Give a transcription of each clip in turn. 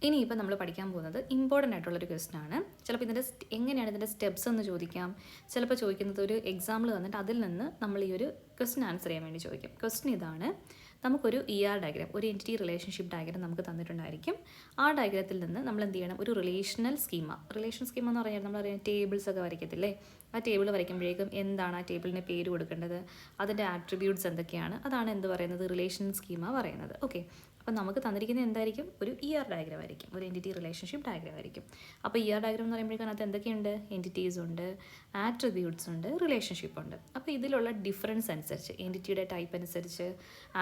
ഇനിയിപ്പോൾ നമ്മൾ പഠിക്കാൻ പോകുന്നത് ഇമ്പോർട്ടൻ്റ് ആയിട്ടുള്ളൊരു ക്വസ്റ്റൻ ആണ്. ചിലപ്പോൾ ഇതിൻ്റെ എങ്ങനെയാണ് ഇതിൻ്റെ സ്റ്റെപ്സ് എന്ന് ചോദിക്കാം. ചിലപ്പോൾ ചോദിക്കുന്നത് ഒരു എക്സാമ്പിൾ തന്നിട്ട് അതിൽ നിന്ന് നമ്മൾ ഈ ഒരു ക്വസ്റ്റൻ ആൻസർ ചെയ്യാൻ വേണ്ടി ചോദിക്കും. ക്വസ്റ്റൻ ഇതാണ്: നമുക്കൊരു ഡയഗ്രാം, ഒരു എൻറ്റിറ്റി റിലേഷൻഷിപ്പ് ഡയഗ്രാം നമുക്ക് തന്നിട്ടുണ്ടായിരിക്കും. ആ ഡയഗ്രത്തിൽ നിന്ന് നമ്മൾ എന്ത് ചെയ്യണം? ഒരു റിലേഷൻ സ്കീമ എന്ന് പറഞ്ഞാൽ നമ്മളറിയാം ടേബിൾസ് ഒക്കെ വരയ്ക്കത്തില്ലേ? ആ ടേബിൾ വരയ്ക്കുമ്പോഴേക്കും എന്താണ് ആ ടേബിളിന് പേര് കൊടുക്കേണ്ടത്, അതിൻ്റെ ആട്രിബ്യൂട്ട്സ് എന്തൊക്കെയാണ്, അതാണ് എന്ത് പറയുന്നത്? റിലേഷൻ സ്കീമ പറയുന്നത്. ഓക്കെ, അപ്പോൾ നമുക്ക് തന്നിരിക്കുന്നത് എന്തായിരിക്കും? ഒരു ഡയഗ്രാം ആയിരിക്കും, ഒരു എൻറ്റിറ്റി റിലേഷൻഷിപ്പ് ഡയഗ്രാം ആയിരിക്കും. അപ്പോൾ ഡയഗ്രാം എന്ന് പറയുമ്പോഴേക്കും അത് എന്തൊക്കെയുണ്ട്? എൻറ്റിറ്റീസ് ഉണ്ട്, ആട്രിബ്യൂട്ട്സ് ഉണ്ട്, റിലേഷൻഷിപ്പ് ഉണ്ട്. അപ്പോൾ ഇതിലുള്ള ഡിഫറൻസ് അനുസരിച്ച്, എൻറ്റിറ്റിയുടെ ടൈപ്പ് അനുസരിച്ച്,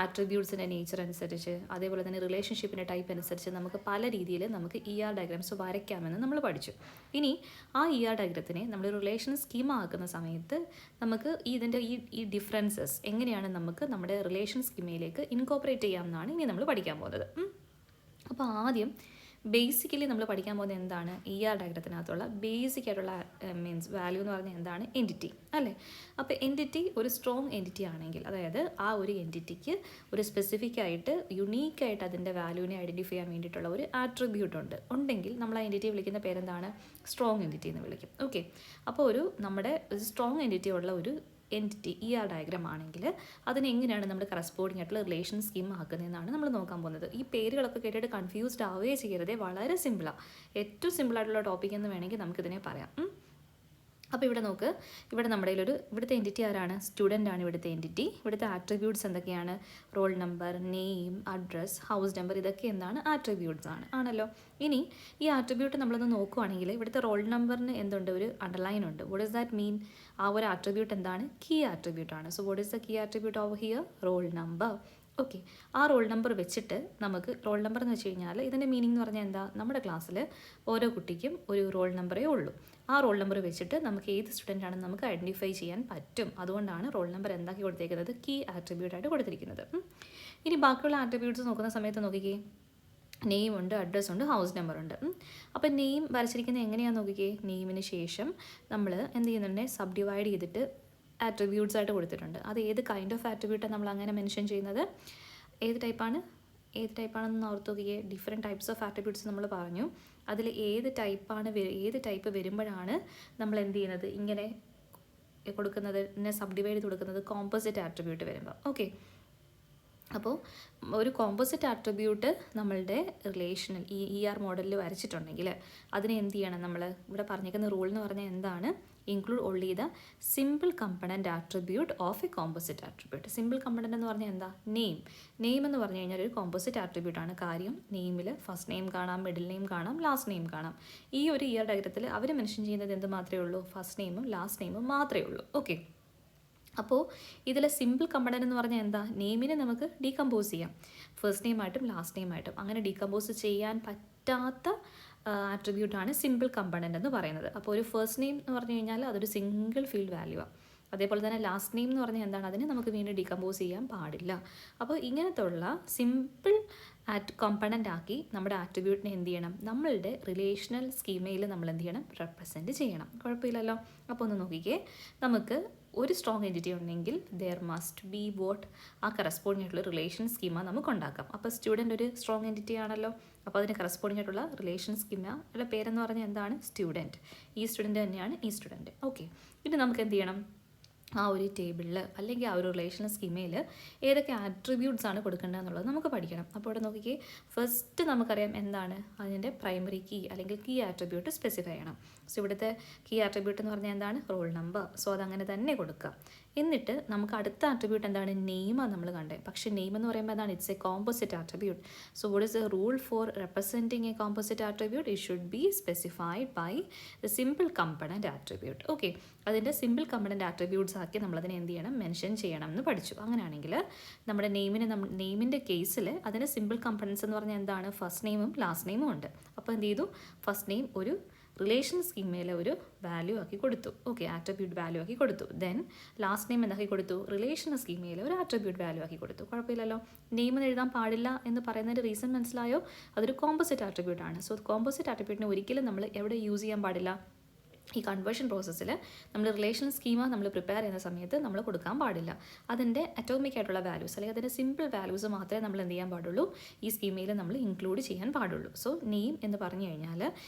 ആട്രിബ്യൂട്ട്സിൻ്റെ നേച്ചർ അനുസരിച്ച്, അതേപോലെ തന്നെ റിലേഷൻഷിപ്പിൻ്റെ ടൈപ്പ് അനുസരിച്ച് നമുക്ക് പല രീതിയിൽ നമുക്ക് ഡയഗ്രാംസ് വരയ്ക്കാമെന്ന് നമ്മൾ പഠിച്ചു. ഇനി ആ ഡയഗ്രത്തിനെ നമ്മൾ റിലേഷൻ സ്കീമ ആക്കുന്ന സമയത്ത് നമുക്ക് ഇതിൻ്റെ ഈ ഡിഫറൻസസ് എങ്ങനെയാണ് നമുക്ക് നമ്മുടെ റിലേഷൻ സ്കീമയിലേക്ക് ഇൻകോപ്പറേറ്റ് ചെയ്യാമെന്നാണ് ഇനി നമ്മൾ പഠിക്കാൻ പോകുന്നത്. അപ്പോൾ ആദ്യം ബേസിക്കലി നമ്മൾ പഠിക്കാൻ പോകുന്നത് എന്താണ്? ഡയഗ്രത്തിനകത്തുള്ള ബേസിക് ആയിട്ടുള്ള മീൻസ് വാല്യൂ എന്ന് പറഞ്ഞാൽ എന്താണ്? എൻറ്റിറ്റി അല്ലേ? അപ്പോൾ എൻറ്റിറ്റി ഒരു സ്ട്രോങ് എൻറ്റിറ്റി ആണെങ്കിൽ, അതായത് ആ ഒരു എൻറ്റിറ്റിക്ക് ഒരു സ്പെസിഫിക് ആയിട്ട് യുണീക്കായിട്ട് അതിൻ്റെ വാല്യൂവിനെ ഐഡൻറ്റിഫൈ ചെയ്യാൻ വേണ്ടിയിട്ടുള്ള ഒരു ആട്രിബ്യൂട്ട് ഉണ്ടെങ്കിൽ നമ്മൾ ആ എൻറ്റിറ്റിയെ വിളിക്കുന്ന പേരെന്താണ്? സ്ട്രോങ് എൻറ്റിറ്റി എന്ന് വിളിക്കും. ഓക്കെ, അപ്പോൾ ഒരു നമ്മുടെ സ്ട്രോങ് എൻറ്റിറ്റി ഉള്ള ഒരു എൻറ്റിറ്റി ഡയഗ്രാം ആണെങ്കിൽ അതിന് എങ്ങനെയാണ് നമ്മൾ കറസ്പോണ്ടിങ് ആയിട്ടുള്ള റിലേഷൻ സ്കീം ആക്കുന്നതെന്നാണ് നമ്മൾ നോക്കാൻ പോകുന്നത്. ഈ പേരുകളൊക്കെ കേട്ടിട്ട് കൺഫ്യൂസ്ഡ് ആവുകയേ ചെയ്യരുതേ, വളരെ സിമ്പിളാണ്. ഏറ്റവും സിമ്പിളായിട്ടുള്ള ടോപ്പിക് എന്ന് വേണമെങ്കിൽ നമുക്കിതിനെ പറയാം. അപ്പോൾ ഇവിടെ നോക്ക്, ഇവിടെ നമ്മുടെ ഇവിടുത്തെ എൻറ്റിറ്റി ആരാണ്? സ്റ്റുഡൻ്റ് ആണ് ഇവിടുത്തെ എൻറ്റിറ്റി. ഇവിടുത്തെ ആട്രിബ്യൂട്ട്സ് എന്തൊക്കെയാണ്? Roll number, name, address, house number, ഇതൊക്കെ എന്താണ്? ആട്രിബ്യൂട്ട്സ് ആണല്ലോ. ഇനി ഈ ആട്രിബ്യൂട്ട് നമ്മളൊന്ന് നോക്കുവാണെങ്കിൽ ഇവിടുത്തെ റോൾ നമ്പറിന് എന്തുണ്ട്? ഒരു അണ്ടർലൈൻ ഉണ്ട്. What does that mean? ആ ഒരു ആട്രിബ്യൂട്ട് എന്താണ്? കീ ആട്രിബ്യൂട്ടാണ്. So what is the key attribute over here? Roll number. Okay, ആ റോൾ നമ്പർ വെച്ചിട്ട് നമുക്ക് റോൾ നമ്പർ എന്ന് വെച്ച് കഴിഞ്ഞാൽ ഇതിൻ്റെ മീനിങ് എന്ന് പറഞ്ഞാൽ എന്താ? നമ്മുടെ ക്ലാസ്സിൽ ഓരോ കുട്ടിക്കും ഒരു റോൾ നമ്പറേ ഉള്ളൂ. ആ റോൾ നമ്പർ വെച്ചിട്ട് നമുക്ക് ഏത് സ്റ്റുഡൻ്റ് ആണെന്ന് നമുക്ക് ഐഡൻറ്റിഫൈ ചെയ്യാൻ പറ്റും. അതുകൊണ്ടാണ് റോൾ നമ്പർ എന്താക്കി കൊടുത്തേക്കുന്നത്? കീ ആട്രിബ്യൂട്ടായിട്ട് കൊടുത്തിരിക്കുന്നത്. ഇനി ബാക്കിയുള്ള ആട്രിബ്യൂട്ട്സ് നോക്കുന്ന സമയത്ത് നോക്കിക്കേ, നെയിം ഉണ്ട്, അഡ്രസ്സ് ഉണ്ട്, ഹൗസ് നമ്പർ ഉണ്ട്. അപ്പോൾ നെയിം വരച്ചിരിക്കുന്നത് എങ്ങനെയാണെന്ന് നോക്കിക്കേ. നെയിമിന് ശേഷം നമ്മൾ എന്ത് ചെയ്യുന്നുണ്ട്? സബ് ഡിവൈഡ് ചെയ്തിട്ട് ആട്രിബ്യൂട്ട്സ് ആയിട്ട് കൊടുത്തിട്ടുണ്ട്. അത് ഏത് കൈൻഡ് ഓഫ് ആട്രിബ്യൂട്ടാണ് നമ്മൾ അങ്ങനെ മെൻഷൻ ചെയ്യുന്നത്? ഏത് ടൈപ്പാണെന്ന് ഓർത്ത് നോക്കിയേ. ഡിഫറെൻറ്റ് ടൈപ്സ് ഓഫ് ആട്രിബ്യൂട്ട്സ് നമ്മൾ പറഞ്ഞു. അതിൽ ഏത് ടൈപ്പ് വരുമ്പോഴാണ് നമ്മൾ എന്ത് ചെയ്യുന്നത്? ഇങ്ങനെ കൊടുക്കുന്നത്, സബ് ഡിവൈഡ് ചെയ്ത് കൊടുക്കുന്നത് കോമ്പോസിറ്റ് ആട്രിബ്യൂട്ട് വരുമ്പോൾ. ഓക്കെ, അപ്പോൾ ഒരു കോമ്പോസിറ്റ് ആട്രിബ്യൂട്ട് നമ്മളുടെ റിലേഷനിൽ മോഡലിൽ വരച്ചിട്ടുണ്ടെങ്കിൽ അതിനെ എന്ത് ചെയ്യണം? നമ്മൾ ഇവിടെ പറഞ്ഞിരിക്കുന്ന റൂൾ എന്ന് പറഞ്ഞാൽ എന്താണ്? Include only the simple component attribute of A composite attribute. Simple component എന്ന് പറഞ്ഞാൽ എന്താ? നെയിം എന്ന് പറഞ്ഞു കഴിഞ്ഞാൽ ഒരു കോമ്പോസിറ്റ് ആട്രിബ്യൂട്ടാണ്. കാര്യം നെയിമിൽ ഫസ്റ്റ് നെയിം കാണാം, മിഡിൽ നെയിം കാണാം, ലാസ്റ്റ് നെയിം കാണാം. ഈ ഒരു ഡയഗ്രത്തിൽ അവർ മെൻഷൻ ചെയ്യുന്നത് എന്ത് മാത്രമേ ഉള്ളൂ? ഫസ്റ്റ് നെയിമും ലാസ്റ്റ് നെയിമും മാത്രമേ ഉള്ളൂ. ഓക്കെ, അപ്പോൾ ഇതിലെ സിമ്പിൾ കമ്പണൻറ്റ് എന്ന് പറഞ്ഞാൽ എന്താ? നെയിമിനെ നമുക്ക് ഡീകമ്പോസ് ചെയ്യാം, ഫസ്റ്റ് നെയിമായിട്ടും ലാസ്റ്റ് നെയിമായിട്ടും. അങ്ങനെ ഡീകമ്പോസ് ചെയ്യാൻ പറ്റാത്ത ആട്രിബ്യൂട്ടാണ് സിമ്പിൾ കമ്പണൻറ്റ് എന്ന് പറയുന്നത്. അപ്പോൾ ഒരു ഫസ്റ്റ് നെയിം എന്ന് പറഞ്ഞു കഴിഞ്ഞാൽ അതൊരു സിംഗിൾ ഫീൽഡ് വാല്യൂ ആണ്. അതേപോലെ തന്നെ ലാസ്റ്റ് നെയിം എന്ന് പറഞ്ഞാൽ എന്താണ്? അതിനെ നമുക്ക് വീണ്ടും ഡീകമ്പോസ് ചെയ്യാൻ പാടില്ല. അപ്പോൾ ഇങ്ങനത്തുള്ള സിമ്പിൾ കോമ്പണൻ്റ് ആക്കി നമ്മുടെ ആട്രിബ്യൂട്ടിനെ എന്ത് ചെയ്യണം? നമ്മളുടെ റിലേഷണൽ സ്കീമയിൽ നമ്മൾ എന്ത് ചെയ്യണം? റെപ്രസെൻറ്റ് ചെയ്യണം. കുഴപ്പമില്ലല്ലോ. അപ്പോൾ ഒന്ന് നോക്കിക്കേ, നമുക്ക് ഒരു സ്ട്രോങ് എൻറ്റിറ്റി ഉണ്ടെങ്കിൽ ദെയർ മസ്റ്റ് ബി വോട്ട്, ആ കറസ്പോണ്ടിങ് ആയിട്ടുള്ള റിലേഷൻ സ്കീമ നമുക്ക് ഉണ്ടാക്കാം. അപ്പോൾ സ്റ്റുഡൻ്റ് ഒരു സ്ട്രോങ് എൻറ്റിറ്റി ആണല്ലോ. അപ്പോൾ അതിന് കറസ്പോണ്ടിങ് ആയിട്ടുള്ള റിലേഷൻ സ്കീമയുടെ പേരെന്ന് പറഞ്ഞാൽ എന്താണ്? സ്റ്റുഡൻറ്റ്. ഈ സ്റ്റുഡൻറ്റ് തന്നെയാണ് ഈ സ്റ്റുഡൻറ്റ്. ഓക്കെ, ഇനി നമുക്ക് എന്ത് ചെയ്യണം? ആ ഒരു ടേബിളിൽ അല്ലെങ്കിൽ ആ ഒരു റിലേഷണൽ സ്കീമയിൽ ഏതൊക്കെ ആട്രിബ്യൂട്ട്സ് ആണ് കൊടുക്കേണ്ടതെന്നുള്ളത് നമുക്ക് പഠിക്കണം. അപ്പോൾ ഇവിടെ നോക്കിക്കേ, ഫസ്റ്റ് നമുക്കറിയാം എന്താണ്? അതിൻ്റെ പ്രൈമറി കീ അല്ലെങ്കിൽ കീ ആട്രിബ്യൂട്ട് സ്പെസിഫൈ ചെയ്യണം. സോ ഇവിടുത്തെ കീ ആട്രിബ്യൂട്ട് എന്ന് പറഞ്ഞാൽ എന്താണ്? Roll number. സോ അതങ്ങനെ തന്നെ കൊടുക്കുക. എന്നിട്ട് നമുക്ക് അടുത്ത ആട്രിബ്യൂട്ട് എന്താണ്? നെയിമാണ് നമ്മൾ കണ്ടത്. പക്ഷേ നെയിം എന്ന് പറയുമ്പോൾ എന്താണ്? It's a composite attribute. So what is a rule for representing a composite attribute? It should be specified by the simple component attribute. Okay, അതിൻ്റെ സിമ്പിൾ കമ്പണൻറ്റ് ആട്രിബ്യൂട്ട്സ് ആക്കി നമ്മളതിനെ എന്ത് ചെയ്യണം? മെൻഷൻ ചെയ്യണം എന്ന് പഠിച്ചു. അങ്ങനെയാണെങ്കിൽ നമ്മുടെ നെയിമിൻ്റെ കേസിൽ അതിൻ്റെ സിമ്പിൾ കമ്പണൻസ് എന്ന് പറഞ്ഞാൽ എന്താണ്? ഫസ്റ്റ് നെയിമും ലാസ്റ്റ് നെയിമും ഉണ്ട്. അപ്പോൾ എന്ത് ചെയ്തു? ഫസ്റ്റ് നെയിം ഒരു റിലേഷൻ സ്കീമയിൽ ഒരു വാല്യൂ ആക്കി കൊടുത്തു. ഓക്കെ, ആട്രിബ്യൂട്ട് വാല്യൂ ആക്കി കൊടുത്തു. ദെൻ ലാസ്റ്റ് നെയിം എന്താക്കി കൊടുത്തു? റിലേഷൻ സ്കീമയിൽ ഒരു ആട്രിബ്യൂട്ട് വാല്യൂ ആക്കി കൊടുത്തു. കുഴപ്പമില്ലല്ലോ. നെയിം എന്ന് എഴുതാൻ പാടില്ല എന്ന് പറയുന്നതിൻ്റെ റീസൺ മനസ്സിലായോ? അതൊരു കോമ്പോസിറ്റ് ആട്രിബ്യൂട്ടാണ്. സോ കോമ്പോസിറ്റ് ആട്രിബ്യൂട്ടിനെ ഒരിക്കലും നമ്മൾ എവിടെ യൂസ് ചെയ്യാൻ പാടില്ല? ഈ കൺവേർഷൻ പ്രോസസ്സിൽ നമ്മൾ റിലേഷൻ സ്കീമ നമ്മൾ പ്രിപ്പയർ ചെയ്യുന്ന സമയത്ത് നമ്മൾ കൊടുക്കാൻ പാടില്ല. അതിൻ്റെ അറ്റോമിക് ആയിട്ടുള്ള വാല്യൂസ് അല്ലെങ്കിൽ അതിൻ്റെ സിമ്പിൾ വാല്യൂസ് മാത്രമേ നമ്മൾ എന്ത് ചെയ്യാൻ പാടുള്ളൂ, ഈ സ്കീമയിൽ നമ്മൾ ഇൻക്ലൂഡ് ചെയ്യാൻ പാടുള്ളൂ. സോ നെയിം എന്ന് പറഞ്ഞു കഴിഞ്ഞാൽ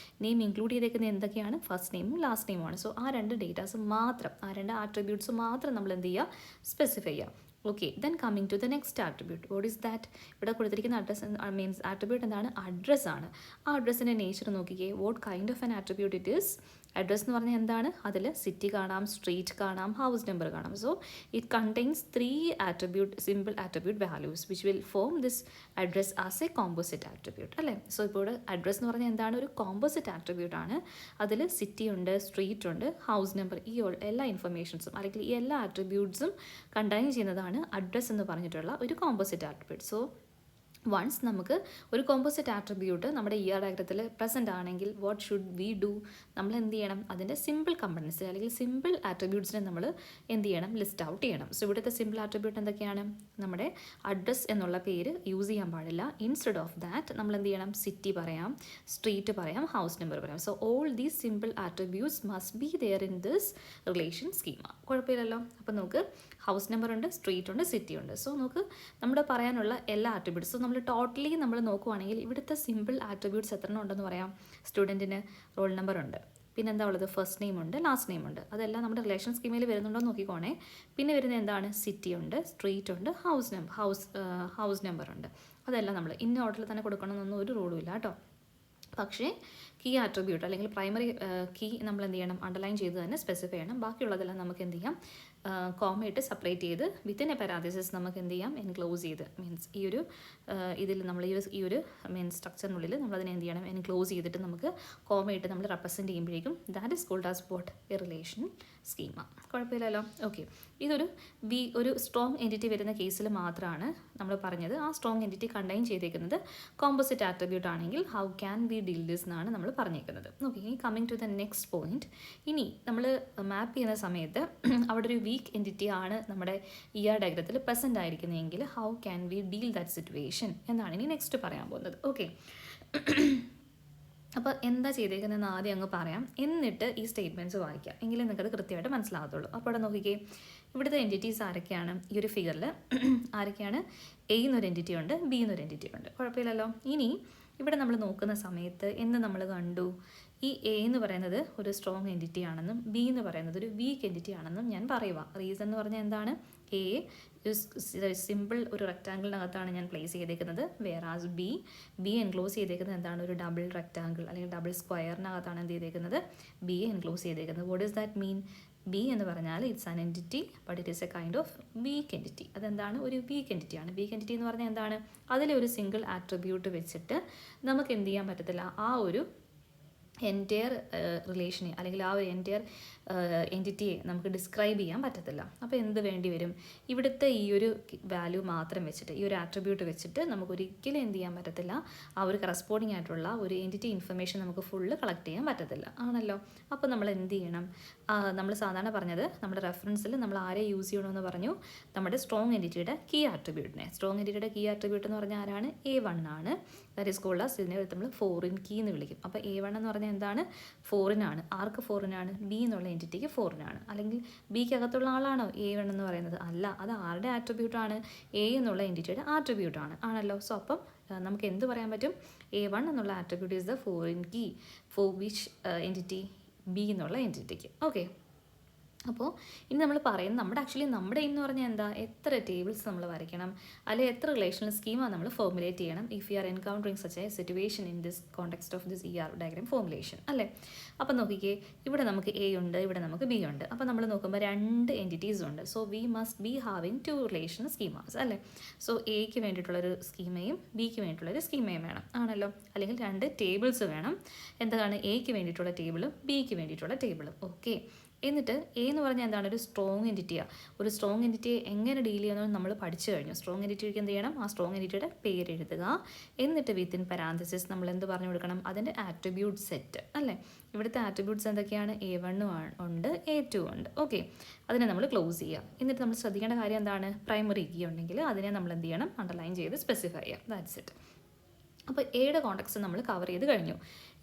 നെയിം ഇൻക്ലൂഡ് ചെയ്തേക്കുന്നത് എന്തൊക്കെയാണ്, ഫസ്റ്റ് നെയിമും ലാസ്റ്റ് നെയിമുമാണ്. സോ ആ രണ്ട് ഡേറ്റാസ് മാത്രം, ആ രണ്ട് ആട്രിബ്യൂട്ട്സ് മാത്രം നമ്മൾ എന്ത് ചെയ്യുക, സ്പെസിഫൈ ചെയ്യുക. Okay, then coming to the next attribute. What is that? ഇവിടെ കൊടുത്തിരിക്കുന്ന അഡ്രസ് മീൻസ് ആട്രിബ്യൂട്ട് എന്താണ്, അഡ്രസ്സാണ്. ആ അഡ്രസ്സിൻ്റെ നേച്ചർ നോക്കിക്കേ, what kind of an attribute it is. Address എന്ന് പറഞ്ഞാൽ എന്താണ്, അതിൽ സിറ്റി കാണാം, സ്ട്രീറ്റ് കാണാം, ഹൗസ് നമ്പർ കാണാം. So it contains 3 simple attribute values which will form this address as a composite attribute അല്ലേ. സോ ഇപ്പോൾ ഇവിടെ അഡ്രസ് എന്ന് പറഞ്ഞാൽ എന്താണ്, ഒരു കോമ്പോസിറ്റ് ആട്രിബ്യൂട്ട് ആണ്. അതിൽ സിറ്റി ഉണ്ട്, സ്ട്രീറ്റ് ഉണ്ട്, ഹൗസ് നമ്പർ, ഈ എല്ലാ ഇൻഫർമേഷൻസും അല്ലെങ്കിൽ ഈ എല്ലാ ആട്രിബ്യൂട്ട്സും കണ്ടെയ്ൻ ചെയ്യുന്നതാണ് അഡ്രസ് എന്ന് പറഞ്ഞിട്ടുള്ള ഒരു കോമ്പോസിറ്റ് ആട്രിബ്യൂട്ട്. സോ വൺസ് നമുക്ക് ഒരു കോമ്പോസിറ്റ് ആട്രിബ്യൂട്ട് നമ്മുടെ ഡയഗ്രത്തിൽ പ്രസൻറ്റ് ആണെങ്കിൽ വാട്ട് ഷുഡ് വി ഡു, നമ്മൾ എന്ത് ചെയ്യണം, അതിൻ്റെ സിമ്പിൾ കമ്പണൻസ് അല്ലെങ്കിൽ സിമ്പിൾ ആട്രിബ്യൂട്ട്സിനെ നമ്മൾ എന്ത് ചെയ്യണം, ലിസ്റ്റ് ഔട്ട് ചെയ്യണം. സോ ഇവിടുത്തെ സിമ്പിൾ ആട്രിബ്യൂട്ട് എന്തൊക്കെയാണ്, നമ്മുടെ അഡ്രസ് എന്നുള്ള പേര് യൂസ് ചെയ്യാൻ പാടില്ല. ഇൻസ്റ്റെഡ് ഓഫ് ദാറ്റ് നമ്മൾ എന്ത് ചെയ്യണം, സിറ്റി പറയാം, സ്ട്രീറ്റ് പറയാം, ഹൗസ് നമ്പർ പറയാം. So all these simple attributes must be there in this relation schema. കുഴപ്പമില്ലല്ലോ. അപ്പോൾ നമുക്ക് ഹൗസ് നമ്പർ ഉണ്ട്, സ്ട്രീറ്റ് ഉണ്ട്, സിറ്റി ഉണ്ട്. സോ നമുക്ക് നമ്മുടെ പറയാനുള്ള എല്ലാ ആട്രിബ്യൂട്ട്സും നമ്മൾ ടോട്ടലി നമ്മൾ നോക്കുവാണെങ്കിൽ ഇവിടുത്തെ സിമ്പിൾ ആട്രിബ്യൂട്ട്സ് എത്ര ഉണ്ടെന്ന് പറയാം. സ്റ്റുഡൻറ്റിന് റോൾ നമ്പർ ഉണ്ട്, പിന്നെ എന്താ ഉള്ളത്, ഫസ്റ്റ് നെയിം ഉണ്ട്, ലാസ്റ്റ് നെയിം ഉണ്ട്. അതെല്ലാം നമ്മുടെ റിലേഷൻ സ്കീമിൽ വരുന്നുണ്ടോ എന്ന് നോക്കിക്കോണേ. പിന്നെ വരുന്നത് എന്താണ്, സിറ്റി ഉണ്ട്, സ്ട്രീറ്റ് ഉണ്ട്, ഹൗസ് നമ്പർ ഉണ്ട്. അതെല്ലാം നമ്മൾ ഇന്ന ഓർഡറിൽ തന്നെ കൊടുക്കണമെന്നൊന്നും ഒരു റൂളും ഇല്ല കേട്ടോ. പക്ഷേ കീ ആട്രിബ്യൂട്ട് അല്ലെങ്കിൽ പ്രൈമറി കീ നമ്മൾ എന്ത് ചെയ്യണം, അണ്ടർലൈൻ ചെയ്ത് തന്നെ സ്പെസിഫൈ ചെയ്യണം. ബാക്കിയുള്ളതെല്ലാം നമുക്ക് എന്ത് ചെയ്യാം, കോമയിട്ട് സെപ്പറേറ്റ് ചെയ്ത് വിത്തിൻ എ പാരാന്തസിസ് നമുക്ക് എന്ത് ചെയ്യാം, എൻക്ലോസ് ചെയ്ത് മീൻസ് ഈ ഒരു ഇതിൽ നമ്മൾ ഈ ഒരു മീൻസ് സ്ട്രക്ചറിനുള്ളിൽ നമ്മളതിനെ എന്ത് ചെയ്യണം, എൻക്ലോസ് ചെയ്തിട്ട് നമുക്ക് കോമയിട്ട് നമ്മൾ റെപ്രസെൻറ്റ് ചെയ്യുമ്പോഴേക്കും that is called as what, a relation schema. കുഴപ്പമില്ലല്ലോ. ഓക്കെ, ഇതൊരു ഒരു സ്ട്രോങ് എൻറ്റിറ്റി വരുന്ന കേസിൽ മാത്രമാണ് നമ്മൾ പറഞ്ഞത്. ആ സ്ട്രോങ് എൻറ്റിറ്റി കണ്ടെയ്ൻ ചെയ്തേക്കുന്നത് കോമ്പോസിറ്റ് ആട്രിബ്യൂട്ട് ആണെങ്കിൽ how can we deal this എന്നാണ് നമ്മൾ പറഞ്ഞേക്കുന്നത്. ഓക്കെ, ഇനി coming to the next point. ഇനി നമ്മൾ മാപ്പ് ചെയ്യുന്ന സമയത്ത് അവിടെ ഒരു വീക്ക് എൻറ്റിറ്റി ആണ് നമ്മുടെ ഡയഗ്രത്തിൽ പ്രസൻ്റ് ആയിരിക്കുന്നതെങ്കിൽ how can we deal that situation എന്നാണ് ഇനി നെക്സ്റ്റ് പറയാൻ പോകുന്നത്. ഓക്കെ, അപ്പോൾ എന്താ ചെയ്തേക്കുന്നതെന്ന് ആദ്യം അങ്ങ് പറയാം, എന്നിട്ട് ഈ സ്റ്റേറ്റ്മെൻറ്റ്സ് വായിക്കാം, എങ്കിലും നിങ്ങൾക്കത് കൃത്യമായിട്ട് മനസ്സിലാകത്തുള്ളൂ. അപ്പോൾ അവിടെ നോക്കിക്കേ, ഇവിടുത്തെ എൻറ്റിറ്റീസ് ആരൊക്കെയാണ്, ഈ ഒരു ഫിഗറിൽ ആരൊക്കെയാണ്, എ എന്നൊരു എൻറ്റിറ്റി ഉണ്ട്, ബി എന്നൊരു എൻറ്റിറ്റി ഉണ്ട്. കുഴപ്പമില്ലല്ലോ. ഇനി ഇവിടെ നമ്മൾ നോക്കുന്ന സമയത്ത് എന്ത് നമ്മൾ കണ്ടു, ഈ എ എന്ന് പറയുന്നത് ഒരു സ്ട്രോങ് എൻറ്റിറ്റി ആണെന്നും ബി എന്ന് പറയുന്നത് ഒരു വീക്ക് എൻറ്റിറ്റി ആണെന്നും ഞാൻ പറയുക. റീസൺ എന്ന് പറഞ്ഞാൽ എന്താണ്, എ സിമ്പിൾ ഒരു റെക്റ്റാങ്കിളിനകത്താണ് ഞാൻ പ്ലേസ് ചെയ്തേക്കുന്നത്, വേറാസ് ബി എൻക്ലോസ് ചെയ്തേക്കുന്നത് എന്താണ്, ഒരു ഡബിൾ റെക്റ്റാങ്കിൾ അല്ലെങ്കിൽ ഡബിൾ സ്ക്വയറിനകത്താണ് എന്ത് ചെയ്തേക്കുന്നത്, ബി എൻക്ലോസ് ചെയ്തേക്കുന്നത്. What does that mean, B എന്ന് പറഞ്ഞാൽ it's an entity but it is A kind of week entity. അതെന്താണ്, ഒരു വീക്ക് എൻറ്റിറ്റിയാണ്. വീക്ക് എൻറ്റിറ്റി എന്ന് പറഞ്ഞാൽ എന്താണ്, അതിലെ ഒരു സിംഗിൾ ആട്രിബ്യൂട്ട് വെച്ചിട്ട് നമുക്ക് എന്ത് ചെയ്യാൻ പറ്റത്തില്ല, ആ ഒരു എൻറ്റയർ റിലേഷനെ അല്ലെങ്കിൽ ആ ഒരു എൻറ്റയർ എൻറ്റിറ്റിയെ നമുക്ക് ഡിസ്ക്രൈബ് ചെയ്യാൻ പറ്റത്തില്ല. അപ്പോൾ എന്ത് വേണ്ടി വരും, ഇവിടുത്തെ ഈ ഒരു വാല്യൂ മാത്രം വെച്ചിട്ട്, ഈ ഒരു ആട്രിബ്യൂട്ട് വെച്ചിട്ട് നമുക്ക് ഒരിക്കലും എന്ത് ചെയ്യാൻ പറ്റത്തില്ല, ആ ഒരു കറസ്പോണ്ടിങ് ആയിട്ടുള്ള ഒരു എൻറ്റിറ്റി ഇൻഫർമേഷൻ നമുക്ക് ഫുള്ള് കളക്ട് ചെയ്യാൻ പറ്റത്തില്ല ആണല്ലോ. അപ്പോൾ നമ്മൾ എന്ത് ചെയ്യണം, നമ്മൾ സാധാരണ പറഞ്ഞത് നമ്മുടെ റെഫറൻസിൽ നമ്മൾ ആരെ യൂസ് ചെയ്യണമെന്ന് പറഞ്ഞു, നമ്മുടെ സ്ട്രോങ് എൻറ്റിറ്റിയുടെ കീ ആട്രിബ്യൂട്ടിനെ. സ്ട്രോങ് എൻറ്റിറ്റിയുടെ കീ ആട്രിബ്യൂട്ട് എന്ന് പറഞ്ഞാൽ ആരാണ്, A1 ആണ്. ദാറ്റ് ഈസ് കോൾഡ് ആസ്, ഇതിനെ നമ്മൾ ഫോറിൻ കീ എന്ന് വിളിക്കും. അപ്പോൾ A1 എന്ന് പറഞ്ഞാൽ എന്താണ്, ഫോറിനാണ്. ആർക്ക് ഫോറിനാണ്, ബി എന്നുള്ള എൻറ്റിറ്റിക്ക് ഫോറിനാണ്. അല്ലെങ്കിൽ ബിക്ക് അകത്തുള്ള ആളാണോ A1 എന്ന് പറയുന്നത്, അല്ല, അത് ആരുടെ ആട്രിബ്യൂട്ടാണ്, എ എന്നുള്ള എൻറ്റിറ്റിയുടെ ആട്രിബ്യൂട്ടാണ് ആണല്ലോ. സോ അപ്പം നമുക്ക് എന്ത് പറയാൻ പറ്റും, A1 എന്നുള്ള attribute is the foreign key for which entity, B എന്നുള്ള എൻറ്റിറ്റിക്ക്. ഓക്കെ, അപ്പോൾ ഇനി നമ്മൾ പറയുന്നത് നമ്മുടെ എന്ന് പറഞ്ഞാൽ എന്താ, എത്ര ടേബിൾസ് നമ്മൾ വരയ്ക്കണം, അല്ലെങ്കിൽ എത്ര റിലേഷണൽ സ്കീമാണ് നമ്മൾ ഫോർമുലേറ്റ് ചെയ്യണം if you are encountering such a situation in this context of this diagram formulation അല്ലേ. അപ്പോൾ നോക്കിക്കേ, ഇവിടെ നമുക്ക് എ ഉണ്ട്, ഇവിടെ നമുക്ക് ബി ഉണ്ട്. അപ്പോൾ നമ്മൾ നോക്കുമ്പോൾ 2 എൻറ്റിറ്റീസ് ഉണ്ട്. So we must be having 2 relational schemas അല്ലേ. സോ എക്ക് വേണ്ടിയിട്ടുള്ളൊരു സ്കീമയും ബിക്ക് വേണ്ടിയിട്ടുള്ളൊരു സ്കീമയും വേണം ആണല്ലോ. അല്ലെങ്കിൽ 2 ടേബിൾസ് വേണം. എന്താണ്, എക്ക് വേണ്ടിയിട്ടുള്ള ടേബിളും ബിക്ക് വേണ്ടിയിട്ടുള്ള ടേബിളും. ഓക്കെ, എന്നിട്ട് എ എന്ന് പറഞ്ഞാൽ എന്താണ്, ഒരു സ്ട്രോങ് എൻറ്റിറ്റിയാണ്. ഒരു സ്ട്രോങ് എൻറ്റിറ്റിയെ എങ്ങനെ ഡീൽ ചെയ്യുന്നത് നമ്മൾ പഠിച്ചു കഴിഞ്ഞു. സ്ട്രോങ് എൻറ്റിറ്റിക്ക് എന്ത് ചെയ്യണം, ആ സ്ട്രോങ് എൻറ്റിറ്റിയുടെ പേര് എഴുതുക, എന്നിട്ട് വിത്തിൻ പാരാന്തസിസ് നമ്മൾ എന്ത് പറഞ്ഞു കൊടുക്കണം, അതിൻ്റെ ആട്രിബ്യൂട്ട് സെറ്റ് അല്ലേ. ഇവിടുത്തെ ആട്രിബ്യൂട്ട്സ് എന്തൊക്കെയാണ്, A1 ഉണ്ട്, A2 ഉണ്ട്. ഓക്കെ, അതിനെ നമ്മൾ ക്ലോസ് ചെയ്യുക. എന്നിട്ട് നമ്മൾ ശ്രദ്ധിക്കേണ്ട കാര്യം എന്താണ്, പ്രൈമറി കീ ഉണ്ടെങ്കിൽ അതിനെ നമ്മൾ എന്ത് ചെയ്യണം, അണ്ടർലൈൻ ചെയ്ത് സ്പെസിഫൈ ചെയ്യാം. That's it. അപ്പോൾ എയുടെ കോണ്ടക്സ്റ്റ് നമ്മൾ കവർ ചെയ്ത് കഴിഞ്ഞു.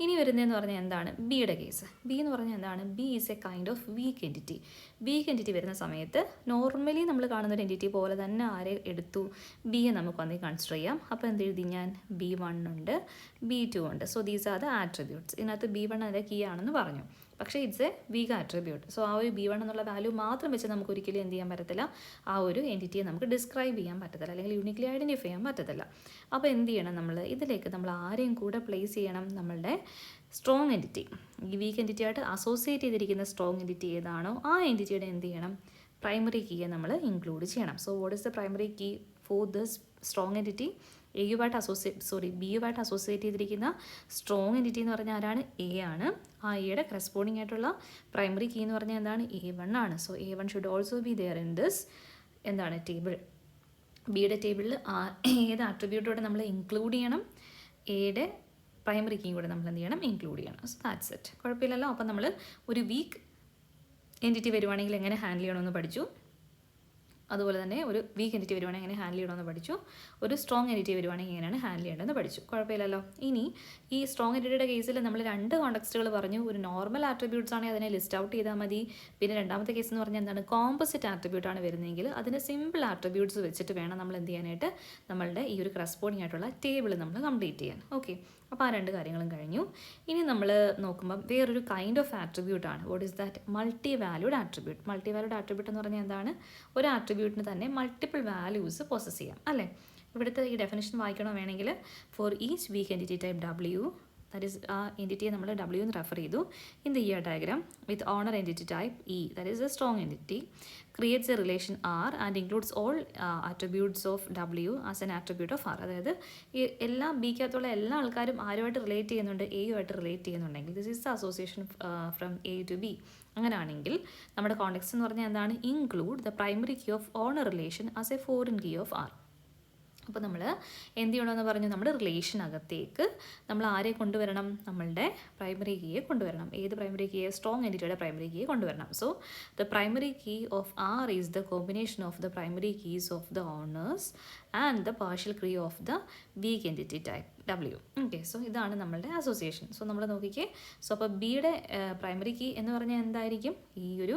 ഇനി വരുന്നതെന്ന് പറഞ്ഞാൽ എന്താണ് ബിയുടെ കേസ്. ബി എന്ന് പറഞ്ഞാൽ എന്താണ്, B is A kind of week entity. Week entity വരുന്ന സമയത്ത് നോർമലി നമ്മൾ കാണുന്ന ഒരു എൻറ്റിറ്റി പോലെ തന്നെ ആരെ എടുത്തു, ബിയെ നമുക്ക് വന്ന് കൺസിഡർ ചെയ്യാം. അപ്പോൾ എന്ത് എഴുതി ഞാൻ, B1 ഉണ്ട്, B2 ഉണ്ട്. So these are the attributes. ഇതിനകത്ത് B1 അതിൻ്റെ കീ ആണെന്ന് പറഞ്ഞു, പക്ഷേ it's a weak attribute. So ആ ഒരു B1 എന്നുള്ള വാല്യൂ മാത്രം വെച്ച് നമുക്ക് ഒരിക്കലും എന്ത് ചെയ്യാൻ പറ്റത്തില്ല, ആ ഒരു എൻറ്റിറ്റിയെ നമുക്ക് ഡിസ്ക്രൈബ് ചെയ്യാൻ പറ്റത്തില്ല, അല്ലെങ്കിൽ യൂണിക്കലി ഐഡൻറ്റിഫൈ ചെയ്യാൻ പറ്റത്തില്ല. അപ്പോൾ എന്ത് ചെയ്യണം, നമ്മൾ ഇതിലേക്ക് നമ്മൾ ആരെയും കൂടെ പ്ലേസ് ചെയ്യണം, നമ്മളുടെ സ്ട്രോങ് എൻറ്റിറ്റി. ഈ വീക്ക് എൻറ്റിറ്റി ആയിട്ട് അസോസിയേറ്റ് ചെയ്തിരിക്കുന്ന സ്ട്രോങ് എൻറ്റിറ്റി ഏതാണോ ആ എൻറ്റിറ്റിയുടെ എന്ത് ചെയ്യണം, പ്രൈമറി കീയെ നമ്മൾ ഇൻക്ലൂഡ് ചെയ്യണം. So what is the primary key for this strong entity? ബിയുമായിട്ട് അസോസിയേറ്റ് ചെയ്തിരിക്കുന്ന സ്ട്രോങ് എൻറ്റിറ്റി എന്ന് പറഞ്ഞാൽ ആരാണ്, എ ആണ്. ആ എയുടെ കറസ്പോണ്ടിങ് ആയിട്ടുള്ള പ്രൈമറി കീ എന്ന് പറഞ്ഞാൽ എന്താണ്, A1 ആണ്. So A1 should also be there in this എന്താണ് ടേബിൾ. ബിയുടെ ടേബിളിൽ ഏത് ആട്രിബ്യൂട്ടോടെ നമ്മൾ ഇൻക്ലൂഡ് ചെയ്യണം, എയുടെ പ്രൈമറി കീയും കൂടെ നമ്മൾ എന്ത് ചെയ്യണം, ഇൻക്ലൂഡ് ചെയ്യണം. So that's it. കുഴപ്പമില്ലല്ലോ. അപ്പം നമ്മൾ ഒരു വീക്ക് എൻറ്റിറ്റി വരുവാണെങ്കിൽ എങ്ങനെ ഹാൻഡിൽ ചെയ്യണമെന്ന് പഠിച്ചു. അതുപോലെ തന്നെ ഒരു വീക്ക് എൻറ്റിറ്റി വരുവാണെങ്കിൽ എങ്ങനെ ഹാൻഡിൽ ചെയ്യണമെന്ന് പഠിച്ചു. ഒരു സ്ട്രോങ് എൻറ്റിറ്റി വരുവാണെങ്കിൽ എങ്ങനെയാണ് ഹാൻഡിൽ ചെയ്യേണ്ടതെന്ന് പഠിച്ചു. കുഴപ്പമില്ലല്ലോ. ഇനി ഈ സ്ട്രോങ് എൻറ്റിറ്റിയുടെ കേസിൽ നമ്മൾ 2 കോണ്ടക്സ്റ്റുകൾ പറഞ്ഞു. ഒരു നോർമൽ ആട്രിബ്യൂട്ട്സ് ആണെങ്കിൽ അതിനെ ലിസ്റ്റ് ഔട്ട് ചെയ്താൽ മതി. പിന്നെ രണ്ടാമത്തെ കേസ് എന്ന് പറഞ്ഞാൽ എന്താണ്, കോമ്പോസിറ്റ് ആട്രിബ്യൂട്ടാണ് വരുന്നതെങ്കിൽ അതിന് സിമ്പിൾ ആട്രിബ്യൂട്ട്സ് വെച്ചിട്ട് വേണം നമ്മൾ എന്ത് ചെയ്യാനായിട്ട്, നമ്മളുടെ ഈ ഒരു കറസ്പോണ്ടിങ് ആയിട്ടുള്ള ടേബിൾ നമ്മൾ കംപ്ലീറ്റ് ചെയ്യാൻ. ഓക്കെ, അപ്പോൾ ആ 2 കാര്യങ്ങളും കഴിഞ്ഞു. ഇനി നമ്മൾ നോക്കുമ്പോൾ വേറൊരു കൈൻഡ് ഓഫ് ആട്രിബ്യൂട്ടാണ്. What is that? Multi valued attribute. Multi valued attribute എന്ന് പറഞ്ഞാൽ എന്താണ്, ഒരു ആട്രിബ്യൂട്ടിന് തന്നെ മൾട്ടിപ്പിൾ വാല്യൂസ് പോസസ് ചെയ്യാം അല്ലേ. ഇവിടുത്തെ ഈ ഡെഫിനിഷൻ വായിക്കണോ വേണമെങ്കിൽ, for each weak entity type W, that is ആ എൻറ്റിറ്റിയെ നമ്മൾ W എന്ന് റെഫർ ചെയ്തു, in the ER diagram with owner entity type E, that is a strong entity, creates a relation R and includes all attributes of W as an attribute of R. അതായത് ഈ എല്ലാ ബിക്കകത്തുള്ള എല്ലാ ആൾക്കാരും ആരുമായിട്ട് relate ചെയ്യുന്നുണ്ട്, എയുമായിട്ട് relate ചെയ്യുന്നുണ്ടെങ്കിൽ this is the association from A to B. അങ്ങനെയാണെങ്കിൽ നമ്മുടെ കോണ്ടെക്സ്റ്റ് എന്ന് പറഞ്ഞാൽ എന്താണ്, include the primary key of owner relation as a foreign key of R. അപ്പോൾ നമ്മൾ എന്ത് ചെയ്യണമെന്ന് പറഞ്ഞു, നമ്മുടെ റിലേഷനകത്തേക്ക് നമ്മൾ ആരെ കൊണ്ടുവരണം, നമ്മളുടെ പ്രൈമറി കീയെ കൊണ്ടുവരണം. ഏത് പ്രൈമറി കീയെ? സ്ട്രോങ് എൻറ്റിറ്റിയുടെ പ്രൈമറി കീയെ കൊണ്ടുവരണം. So the primary key of R is the combination of the primary keys of the owners and the partial key of the weak entity type W. Okay, so ഇതാണ് നമ്മളുടെ association. So നമ്മൾ നോക്കിക്കേ. So അപ്പോൾ ബിയുടെ primary key എന്ന് പറഞ്ഞാൽ എന്തായിരിക്കും, ഈ ഒരു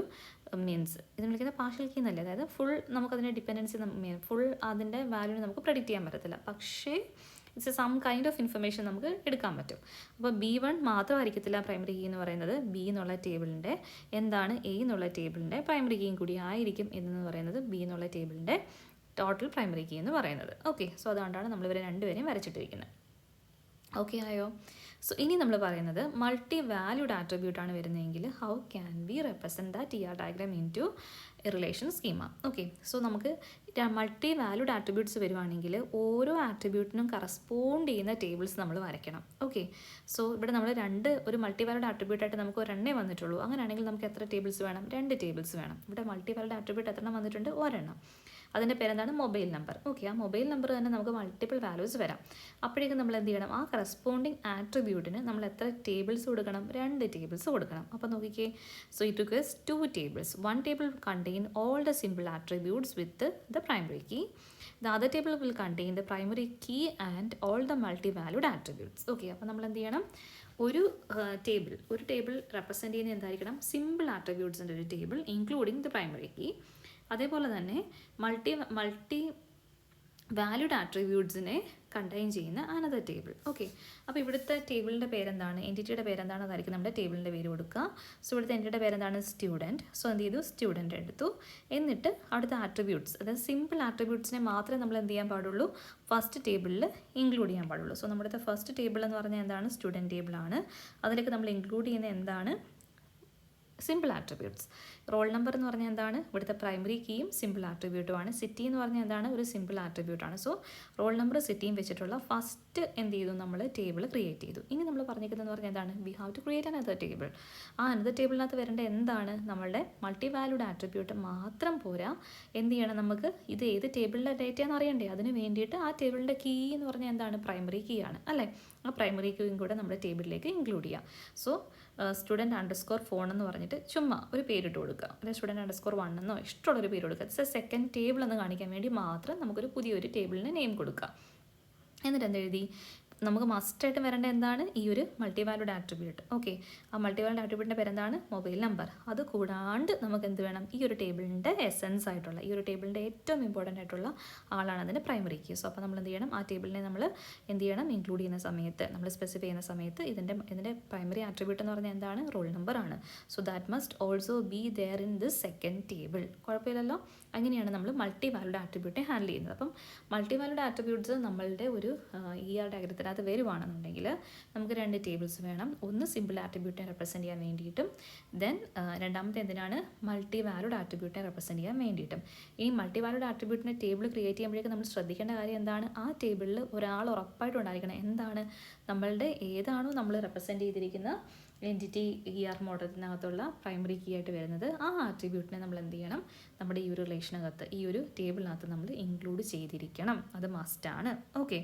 മീൻസ് ഇത് വിളിക്കുന്ന പാർഷ്യൽ കീ എന്നല്ലേ, അതായത് ഫുൾ നമുക്കതിൻ്റെ ഡിപ്പെൻഡൻസി ഫുൾ അതിൻ്റെ വാല്യൂവിനെ നമുക്ക് പ്രെഡിക്റ്റ് ചെയ്യാൻ പറ്റത്തില്ല, പക്ഷേ it's some kind of information നമുക്ക് എടുക്കാൻ പറ്റും. അപ്പോൾ B1 മാത്രമായിരിക്കത്തില്ല പ്രൈമറി കീ എന്ന് പറയുന്നത്, ബി എന്നുള്ള ടേബിളിൻ്റെ എന്താണ്, എ എന്നുള്ള ടേബിളിൻ്റെ പ്രൈമറി കീയും കൂടി ആയിരിക്കും എന്ന് പറയുന്നത് ബി എന്നുള്ള ടേബിളിൻ്റെ ടോട്ടൽ പ്രൈമറി കീ എന്ന് പറയുന്നത്. ഓക്കെ, സോ അതുകൊണ്ടാണ് നമ്മളിവരെ രണ്ടുപേരെയും വരച്ചിട്ടിരിക്കുന്നത്. ഓക്കെ ആയോ? സോ ഇനി നമ്മൾ പറയുന്നത് മൾട്ടി വാല്യൂഡ് ആട്രിബ്യൂട്ടാണ് വരുന്നതെങ്കിൽ how can we represent that ER diagram in to relation schema. Okay, so നമുക്ക് മൾട്ടി വാല്യൂഡ് ആട്രിബ്യൂട്ട്സ് വരുവാണെങ്കിൽ ഓരോ ആട്രിബ്യൂട്ടിനും കറസ്പോണ്ട് ചെയ്യുന്ന ടേബിൾസ് നമ്മൾ വരയ്ക്കണം. ഓക്കെ, സോ ഇവിടെ നമ്മൾ ഒരു മൾട്ടി വാല്യൂഡ് ആട്രിബ്യൂട്ടായിട്ട് നമുക്ക് ഒരെണ്ണേ വന്നിട്ടുള്ളൂ. അങ്ങനെയാണെങ്കിൽ നമുക്ക് എത്ര ടേബിൾസ് വേണം? 2 ടേബിൾസ് വേണം. ഇവിടെ മൾട്ടി വാല്യൂഡ് ആട്രിബ്യൂട്ട് എത്ര വന്നിട്ടുണ്ട്? ഒരെണ്ണം. അതിൻ്റെ പേരെന്താണ്? Mobile number. ഓക്കെ, ആ മൊബൈൽ നമ്പർ തന്നെ നമുക്ക് മൾട്ടിപ്പിൾ വാല്യൂസ് വരാം. അപ്പോഴേക്കും നമ്മൾ എന്ത് ചെയ്യണം, ആ കറസ്പോണ്ടിങ് ആട്രിബ്യൂട്ടിന് നമ്മൾ എത്ര ടേബിൾസ് കൊടുക്കണം? 2 ടേബിൾസ് കൊടുക്കണം. അപ്പോൾ നോക്കിക്കേ. So it requires 2 tables. 1 table will contain all the simple attributes with the primary key. The other table will contain the primary key and all the multi-valued attributes. Okay, അപ്പോൾ നമ്മൾ എന്ത് ചെയ്യണം, ഒരു table represent ചെയ്യുന്ന എന്തായിരിക്കണം? Simple ആട്രിബ്യൂട്ട്സിൻ്റെ ഒരു table including the primary key. അതേപോലെ തന്നെ മൾട്ടി വാല്യൂഡ് ആട്രിബ്യൂട്ട്സിനെ കണ്ടെയ്ൻ ചെയ്യുന്ന അനദർ ടേബിൾ. ഓക്കെ, അപ്പോൾ ഇവിടുത്തെ ടേബിളിൻ്റെ പേരെന്താണ്, എൻറ്റിറ്റിയുടെ പേരെന്താണ്, അതായിരിക്കും നമ്മുടെ ടേബിളിൻ്റെ പേര് കൊടുക്കുക. സോ ഇവിടുത്തെ എൻറ്റിറ്റിയുടെ പേരെന്താണ്? സ്റ്റുഡൻറ്റ്. സോ എന്ത് ചെയ്തു? സ്റ്റുഡൻറ്റ് എടുത്തു. എന്നിട്ട് അവിടുത്തെ ആട്രിബ്യൂട്ട്സ്, അതായത് സിമ്പിൾ ആട്രിബ്യൂട്ട്സിനെ മാത്രമേ നമ്മൾ എന്ത് ചെയ്യാൻ പാടുള്ളൂ, ഫസ്റ്റ് ടേബിളിൽ ഇൻക്ലൂഡ് ചെയ്യാൻ പാടുള്ളൂ. സോ നമ്മുടെ ഫസ്റ്റ് ടേബിൾ എന്ന് പറഞ്ഞാൽ എന്താണ്? സ്റ്റുഡൻറ്റ് ടേബിളാണ്. അതിലേക്ക് നമ്മൾ ഇൻക്ലൂഡ് ചെയ്യുന്ന എന്താണ്? Simple attributes. റോൾ നമ്പർ എന്ന് പറഞ്ഞാൽ എന്താണ്? ഇവിടുത്തെ പ്രൈമറി കീയും സിമ്പിൾ ആട്രിബ്യൂട്ടുമാണ്. സിറ്റി എന്ന് പറഞ്ഞാൽ എന്താണ്? ഒരു സിമ്പിൾ ആട്രിബ്യൂട്ടാണ്. സോ റോൾ നമ്പർ സിറ്റിയും വെച്ചിട്ടുള്ള ഫസ്റ്റ് എന്ത് ചെയ്തു, നമ്മൾ ടേബിൾ ക്രിയേറ്റ് ചെയ്തു. ഇനി നമ്മൾ പറഞ്ഞിരിക്കുന്നതെന്ന് പറഞ്ഞാൽ എന്താണ്? We have to create another table. ആ അനദർ ടേബിളിനകത്ത് വരേണ്ട എന്താണ്? നമ്മളുടെ മൾട്ടി വാല്യൂഡ് ആട്രിബ്യൂട്ട് മാത്രം പോരാ, എന്ത് ചെയ്യണം, നമുക്ക് ഇത് ഏത് ടേബിളിലെ ഡേറ്റയാണെന്ന് അറിയണ്ടേ? അതിന് വേണ്ടിയിട്ട് ആ ടേബിളിൻ്റെ കീ എന്ന് പറഞ്ഞാൽ എന്താണ്? പ്രൈമറി കീ ആണ് അല്ലേ. ആ പ്രൈമറി കീയും കൂടെ നമ്മുടെ ടേബിളിലേക്ക് ഇൻക്ലൂഡ് ചെയ്യാം. സോ student_phone എന്ന് പറഞ്ഞിട്ട് ചുമ്മാ ഒരു പേരിട്ട് കൊടുക്കുക, അല്ലെങ്കിൽ student_1 എന്നോ ഇഷ്ടമുള്ളൊരു പേര് കൊടുക്കുക. ഇറ്റ്സ് എ സെക്കൻഡ് ടേബിൾ എന്ന് കാണിക്കാൻ വേണ്ടി മാത്രം നമുക്കൊരു പുതിയൊരു ടേബിളിന് നെയിം കൊടുക്കുക. എന്നിട്ട് എന്തെഴുതി? നമുക്ക് മസ്റ്റായിട്ട് വരേണ്ട എന്താണ് ഈ ഒരു മൾട്ടി വാല്യൂഡ് ആട്രിബ്യൂട്ട്. ഓക്കെ, ആ മൾട്ടി വാല്യൂഡ് ആട്രിബ്യൂട്ടിൻ്റെ പേരെന്താണ്? Mobile number. അത് കൂടാണ്ട് നമുക്ക് എന്ത് വേണം? ഈ ഒരു ടേബിളിൻ്റെ എസെൻസ് ആയിട്ടുള്ള, ഈ ഒരു ടേബിളിൻ്റെ ഏറ്റവും ഇമ്പോർട്ടൻ്റ് ആയിട്ടുള്ള ആളാണ് അതിൻ്റെ പ്രൈമറി കീ. സോ അപ്പോൾ നമ്മൾ എന്ത് ചെയ്യണം? ആ ടേബിളിനെ നമ്മൾ എന്ത് ചെയ്യണം? ഇൻക്ലൂഡ് ചെയ്യുന്ന സമയത്ത്, നമ്മൾ സ്പെസിഫൈ ചെയ്യുന്ന സമയത്ത് ഇതിൻ്റെ പ്രൈമറി ആട്രിബ്യൂട്ട് എന്ന് പറഞ്ഞാൽ എന്താണ്? റോൾ നമ്പർ ആണ്. So that must also be there in this second table. കുഴപ്പമില്ലല്ലോ. അങ്ങനെയാണ് നമ്മൾ മൾട്ടി വാല്യൂഡ് ആട്രിബ്യൂട്ടിനെ ഹാൻഡിൽ ചെയ്യുന്നത്. അപ്പം മൾട്ടി വാല്യൂഡ് ആട്രിബ്യൂട്ട്സ് നമ്മളുടെ ഒരു ഡയഗ്രത്തിനകത്ത് വരുവാണെന്നുണ്ടെങ്കിൽ നമുക്ക് 2 ടേബിൾസ് വേണം. ഒന്ന് സിമ്പിൾ ആട്രിബ്യൂട്ടിനെ റെപ്രസെൻറ്റ് ചെയ്യാൻ വേണ്ടിയിട്ടും ദെൻ രണ്ടാമത്തെ എന്തിനാണ്? മൾട്ടി വാല്യൂഡ് ആട്രിബ്യൂട്ടിനെ റെപ്രസെൻറ്റ് ചെയ്യാൻ വേണ്ടിയിട്ടും. ഈ മൾട്ടി വാല്യൂഡ് ആട്രിബ്യൂട്ടിനെ ടേബിൾ ക്രിയേറ്റ് ചെയ്യുമ്പോഴേക്കും നമ്മൾ ശ്രദ്ധിക്കേണ്ട കാര്യം എന്താണ്? ആ ടേബിളിൽ ഒരാൾ ഉറപ്പായിട്ടും ഉണ്ടായിരിക്കണം. എന്താണ്? നമ്മളുടെ ഏതാണോ നമ്മൾ റെപ്രസെൻറ്റ് ചെയ്തിരിക്കുന്ന എൻറ്റിറ്റി മോഡലിനകത്തുള്ള പ്രൈമറി കീ ആയിട്ട് വരുന്നത്, ആ ആട്രിബ്യൂട്ടിനെ നമ്മൾ എന്ത് ചെയ്യണം? നമ്മുടെ ഈ ഒരു റിലേഷനകത്ത്, ഈ ഒരു ടേബിളിനകത്ത് നമ്മൾ ഇൻക്ലൂഡ് ചെയ്തിരിക്കണം. അത് മസ്റ്റാണ്. ഓക്കെ,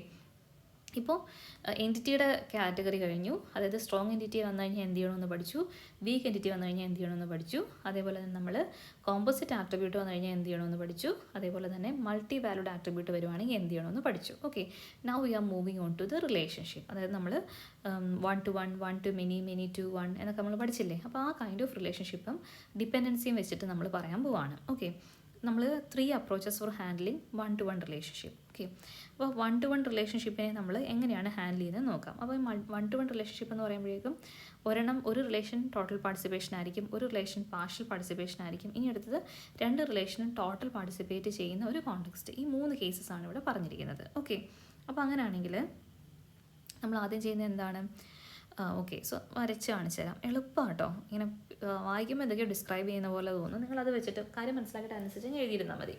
ഇപ്പോൾ എൻറ്റിറ്റിയുടെ കാറ്റഗറി കഴിഞ്ഞു. അതായത് സ്ട്രോങ് എൻറ്റിറ്റി വന്നു കഴിഞ്ഞാൽ എന്ത് ചെയ്യണമെന്ന് പഠിച്ചു, വീക്ക് എൻറ്റിറ്റി വന്നു കഴിഞ്ഞാൽ എന്ത് ചെയ്യണമെന്ന് പഠിച്ചു, അതേപോലെ തന്നെ നമ്മൾ കോമ്പോസിറ്റ് ആട്രിബ്യൂട്ട് വന്നു കഴിഞ്ഞാൽ എന്ത് ചെയ്യണമെന്ന് പഠിച്ചു, അതേപോലെ തന്നെ മൾട്ടി വാല്യൂഡ് ആട്രിബ്യൂട്ട് വരുവാണെങ്കിൽ എന്ത് ചെയ്യണമെന്ന് പഠിച്ചു. Okay, now we are moving on to the relationship. അതായത് നമ്മൾ 1 to 1, 1 to many, many to 1 എന്നൊക്കെ നമ്മൾ പഠിച്ചില്ലേ? അപ്പോൾ ആ കൈൻഡ് ഓഫ് റിലേഷൻഷിപ്പും ഡിപ്പെൻഡൻസിയും വെച്ചിട്ട് നമ്മൾ പറയാൻ പോവാണ്. ഓക്കെ, നമ്മൾ 3 approaches for handling 1 to 1 relationship. Okay, അപ്പോൾ 1 to 1 റിലേഷൻഷിപ്പിനെ നമ്മൾ എങ്ങനെയാണ് ഹാൻഡിൽ ചെയ്യുന്നത് നോക്കാം. അപ്പോൾ 1 to 1 റിലേഷൻഷിപ്പ് എന്ന് പറയുമ്പോഴേക്കും ഒരു റിലേഷൻ ടോട്ടൽ പാർട്ടിസിപ്പേഷൻ ആയിരിക്കും, ഒരു റിലേഷൻ പാർഷ്യൽ പാർട്ടിസിപ്പേഷൻ ആയിരിക്കും, ഇനി അടുത്തത് 2 റിലേഷനും ടോട്ടൽ പാർട്ടിസിപ്പേറ്റ് ചെയ്യുന്ന ഒരു കോണ്ടെക്സ്റ്റ്. ഈ 3 കേസസ് ആണ് ഇവിടെ പറഞ്ഞിരിക്കുന്നത്. ഓക്കെ, അപ്പോൾ അങ്ങനെയാണെങ്കിൽ നമ്മൾ ആദ്യം ചെയ്യുന്നത് എന്താണ്? ഓക്കെ, സോ വരച്ച് കാണിച്ചു തരാം. എളുപ്പമാണ് കേട്ടോ. ഇങ്ങനെ വായിക്കുമ്പോൾ എന്തൊക്കെയോ ഡിസ്ക്രൈബ് ചെയ്യുന്ന പോലെ തോന്നും. നിങ്ങളത് വെച്ചിട്ട് കാര്യം മനസ്സിലാക്കിയിട്ട് അനുസരിച്ച് ഞാൻ എഴുതിയിരുന്നാൽ മതി.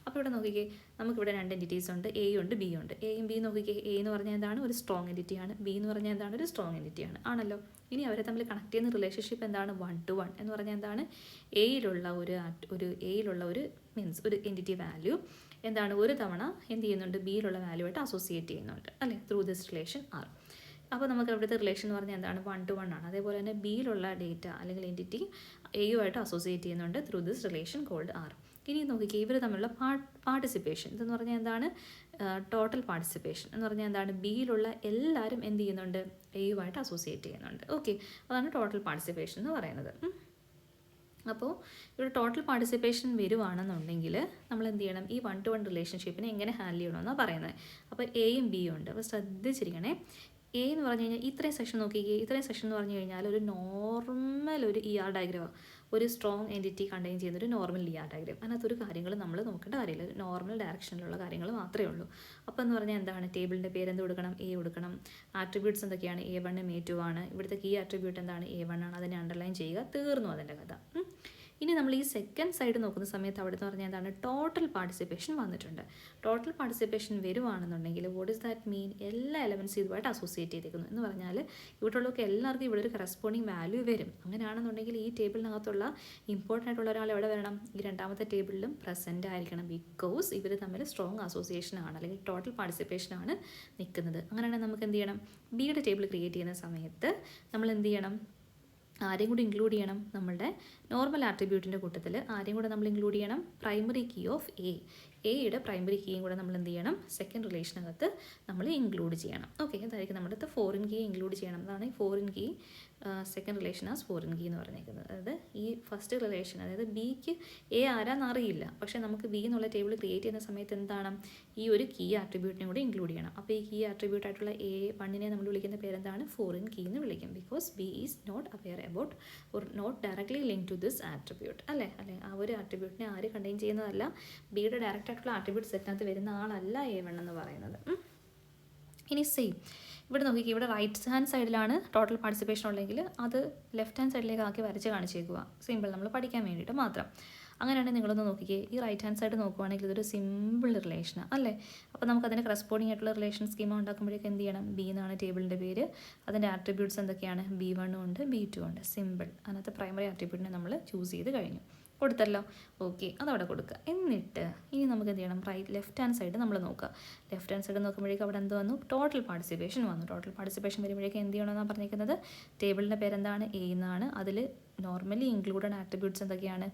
അപ്പോൾ ഇവിടെ നോക്കിക്കേ, നമുക്കിവിടെ 2 എൻറ്റിറ്റീസ് ഉണ്ട്, എ ഉണ്ട് ബി ഉണ്ട്. എയും ബി നോക്കിക്കേ, എ എന്ന് പറഞ്ഞാൽ എന്താണ്? ഒരു സ്ട്രോങ് എൻറ്റിറ്റിയാണ്. ബി എന്ന് പറഞ്ഞാൽ എന്താണ്? ഒരു സ്ട്രോങ് എൻറ്റിറ്റിയാണ്. ആണല്ലോ. ഇനി അവരെ തമ്മിൽ കണക്ട് ചെയ്യുന്ന റിലേഷൻഷിപ്പ് എന്താണ്? 1 to 1 എന്ന് പറഞ്ഞാൽ എന്താണ്? എയിലുള്ള ഒരു മീൻസ് ഒരു എൻറ്റിറ്റി വാല്യൂ എന്താണ്? ഒരു തവണ എന്ത് ചെയ്യുന്നുണ്ട്? ബിയിലുള്ള വാല്യൂ ആയിട്ട് അസോസിയേറ്റ് ചെയ്യുന്നുണ്ട് അല്ലേ? Through this relation R. അപ്പോൾ നമുക്ക് അവിടുത്തെ റിലേഷൻ എന്ന് പറഞ്ഞാൽ എന്താണ്? 1 to 1 ആണ്. അതേപോലെ തന്നെ ബിയിലുള്ള ഡേറ്റ അല്ലെങ്കിൽ എൻറ്റിറ്റി എയുമായിട്ട് അസോസിയേറ്റ് ചെയ്യുന്നുണ്ട് through this relation called R. ഇനി നോക്കിക്കേ, ഇവർ തമ്മിലുള്ള പാർട്ടിസിപ്പേഷൻ ഇതെന്ന് പറഞ്ഞാൽ എന്താണ്? ടോട്ടൽ പാർട്ടിസിപ്പേഷൻ എന്ന് പറഞ്ഞാൽ എന്താണ്? ബിയിലുള്ള എല്ലാവരും എന്ത് ചെയ്യുന്നുണ്ട്? എയുമായിട്ട് അസോസിയേറ്റ് ചെയ്യുന്നുണ്ട്. ഓക്കെ, അതാണ് ടോട്ടൽ പാർട്ടിസിപ്പേഷൻ എന്ന് പറയുന്നത്. അപ്പോൾ ഇവിടെ ടോട്ടൽ പാർട്ടിസിപ്പേഷൻ വരുവാണെന്നുണ്ടെങ്കിൽ നമ്മൾ എന്ത് ചെയ്യണം? ഈ 1 to 1 റിലേഷൻഷിപ്പിനെ എങ്ങനെ ഹാൻഡിൽ ചെയ്യണമെന്നാണ് പറയുന്നത്. അപ്പോൾ എയും ബിയും ഉണ്ട്. അപ്പോൾ ശ്രദ്ധിച്ചിരിക്കണേ. എ എന്ന് പറഞ്ഞു കഴിഞ്ഞാൽ ഇത്രയും സെക്ഷൻ നോക്കിക്കേ. ഇത്രയും സെക്ഷൻ എന്ന് പറഞ്ഞു കഴിഞ്ഞാൽ ഒരു നോർമൽ ഒരു ER ഡയഗ്രാം, ഒരു സ്ട്രോങ് എൻറ്റിറ്റി കണ്ടെയ്ൻ ചെയ്യുന്ന ഒരു നോർമൽ ER ഡയഗ്രാം. അതിനകത്തൊരു കാര്യങ്ങൾ നമ്മൾ നോക്കേണ്ട കാര്യമില്ല. നോർമൽ ഡയറക്ഷനിലുള്ള കാര്യങ്ങൾ മാത്രമേ ഉള്ളൂ. അപ്പോൾ എന്ന് പറഞ്ഞാൽ എന്താണ്? ടേബിളിൻ്റെ പേര് എന്ത് കൊടുക്കണം? എ കൊടുക്കണം. ആട്രിബ്യൂട്ട്സ് എന്തൊക്കെയാണ്? A1 A2 ആണ്. ഇവിടുത്തെ കീ ആട്രിബ്യൂട്ട് എന്താണ്? A1 ആണ്. അതിനെ അണ്ടർലൈൻ ചെയ്യുക. തീർന്നു അതിൻ്റെ കഥ. ഇനി നമ്മൾ ഈ സെക്കൻഡ് സൈഡ് നോക്കുന്ന സമയത്ത് അവിടെ നിന്ന് പറഞ്ഞാൽ എന്താണ്? ടോട്ടൽ പാർട്ടിസിപ്പേഷൻ വന്നിട്ടുണ്ട്. ടോട്ടൽ പാർട്ടിസിപ്പേഷൻ വരുവാണെന്നുണ്ടെങ്കിൽ വോട്ട് ഇസ് ദാറ്റ് മീൻ? എല്ലാ എലമെൻറ്റ്സും ഇതുമായിട്ട് അസോസിയേറ്റ് ചെയ്തിരിക്കുന്നു എന്ന് പറഞ്ഞാൽ ഇവിടെയുള്ളവർക്ക് എല്ലാവർക്കും ഇവിടെ ഒരു കറസ്പോണ്ടിങ് വാല്യൂ വരും. അങ്ങനെയാണെന്നുണ്ടെങ്കിൽ ഈ ടേബിളിനകത്തുള്ള ഇമ്പോർട്ടൻ്റ് ആയിട്ടുള്ള ഒരാൾ എവിടെ വരണം? ഈ രണ്ടാമത്തെ ടേബിളിലും പ്രസൻറ്റ് ആയിരിക്കണം. ബിക്കോസ് ഇവർ തമ്മിൽ സ്ട്രോങ് അസോസിയേഷൻ ആണ് അല്ലെങ്കിൽ ടോട്ടൽ പാർട്ടിസിപ്പേഷൻ ആണ് നിൽക്കുന്നത്. അങ്ങനെയാണെങ്കിൽ നമുക്ക് എന്ത് ചെയ്യണം? ബിയുടെ ടേബിൾ ക്രിയേറ്റ് ചെയ്യുന്ന സമയത്ത് നമ്മൾ എന്ത് ചെയ്യണം? ആരെയും കൂടി ഇൻക്ലൂഡ് ചെയ്യണം? നമ്മളുടെ നോർമൽ ആട്രിബ്യൂട്ടിൻ്റെ കൂട്ടത്തിൽ ആരെയും കൂടെ നമ്മൾ ഇൻക്ലൂഡ് ചെയ്യണം? പ്രൈമറി കീ ഓഫ് എയുടെ പ്രൈമറി കീയും കൂടെ നമ്മൾ എന്ത് ചെയ്യണം? സെക്കൻഡ് റിലേഷനകത്ത് നമ്മൾ ഇൻക്ലൂഡ് ചെയ്യണം. ഓക്കെ, അതായിരിക്കും നമ്മുടെ അടുത്ത് ഫോറിൻ കീ ഇൻക്ലൂഡ് ചെയ്യണം. അതാണ് ഈ foreign key second relation as foreign key എന്ന് പറഞ്ഞേക്കുന്നത്. അതായത് ഈ ഫസ്റ്റ് റിലേഷൻ, അതായത് ബിക്ക് എ ആരാന്ന് അറിയില്ല, പക്ഷേ നമുക്ക് ബി എന്നുള്ള ടേബിൾ ക്രിയേറ്റ് ചെയ്യുന്ന സമയത്ത് എന്താണ്? ഈ ഒരു കീ ആട്രിബ്യൂട്ടിനെ കൂടി ഇൻക്ലൂഡ് ചെയ്യണം. അപ്പോൾ ഈ കീ ആട്രിബ്യൂട്ട് ആയിട്ടുള്ള A1നെ നമ്മൾ വിളിക്കുന്ന പേരെന്താണ്? ഫോറിൻ കീ എന്ന് വിളിക്കും. Because B is not aware about or not directly link to this attribute അല്ലേ? ആ ഒരു ആട്രിബ്യൂട്ടിനെ ആര് കണ്ടെയ്ൻ ചെയ്യുന്നതല്ല? ബിയുടെ ഡയറക്റ്റ് ആയിട്ടുള്ള ആട്രിബ്യൂട്ട് സെറ്റിനകത്ത് വരുന്ന ആളല്ല A1 എന്ന് പറയുന്നത്. ഇനി സെയിം ഇവിടെ നോക്കിക്കുക, ഇവിടെ റൈറ്റ് ഹാൻഡ് സൈഡിലാണ് ടോട്ടൽ പാർട്ടിസിപ്പേഷൻ ഉള്ളെങ്കിൽ അത് ലെഫ്റ്റ് ഹാൻഡ് സൈഡിലേക്ക് ആക്കി വരച്ച് കാണിച്ചേക്കുക. സിമ്പിൾ, നമ്മൾ പഠിക്കാൻ വേണ്ടിയിട്ട് മാത്രം. അങ്ങനെയാണെങ്കിൽ നിങ്ങളൊന്ന് നോക്കിക്കേ, ഈ റൈറ്റ് ഹാൻഡ് സൈഡ് നോക്കുവാണെങ്കിൽ ഇതൊരു സിമ്പിൾ റിലേഷനാണ് അല്ലേ? അപ്പോൾ നമുക്ക് അതിന് കറസ്പോണ്ടിങ് ആയിട്ടുള്ള റിലേഷൻ സ്കീമ ഉണ്ടാക്കുമ്പോഴേക്കും എന്ത് ചെയ്യണം? ബി എന്നാണ് ടേബിളിൻ്റെ പേര്. അതിൻ്റെ ആട്രിബ്യൂട്ട്സ് എന്തൊക്കെയാണ്? B1 ഉണ്ട്, B2 ഉണ്ട്. സിമ്പിൾ. അതിനകത്ത് പ്രൈമറി ആട്രിബ്യൂട്ടിനെ നമ്മൾ ചൂസ് ചെയ്ത് കഴിഞ്ഞു. കൊടുത്തല്ലോ. ഓക്കെ, അതവിടെ കൊടുക്കുക. എന്നിട്ട് ഇനി നമുക്ക് എന്ത് ചെയ്യണം? ലെഫ്റ്റ് ഹാൻഡ് സൈഡ് നമ്മൾ നോക്കുക. ലെഫ്റ്റ് ഹാൻഡ് സൈഡ് നോക്കുമ്പോഴേക്കും അവിടെ എന്ത് വന്നു? ടോട്ടൽ പാർട്ടിസിപ്പേഷൻ വന്നു. ടോട്ടൽ പാർട്ടിസിപ്പേഷൻ വരുമ്പോഴേക്കും എന്ത് ചെയ്യണമെന്നാണ് പറഞ്ഞിരിക്കുന്നത്? ടേബിളിൻ്റെ പേരെന്താണ്? എ എന്നാണ്. അതിൽ നോർമലി ഇൻക്ലൂഡഡ് ആട്രിബ്യൂട്ട്സ് എന്തൊക്കെയാണ്?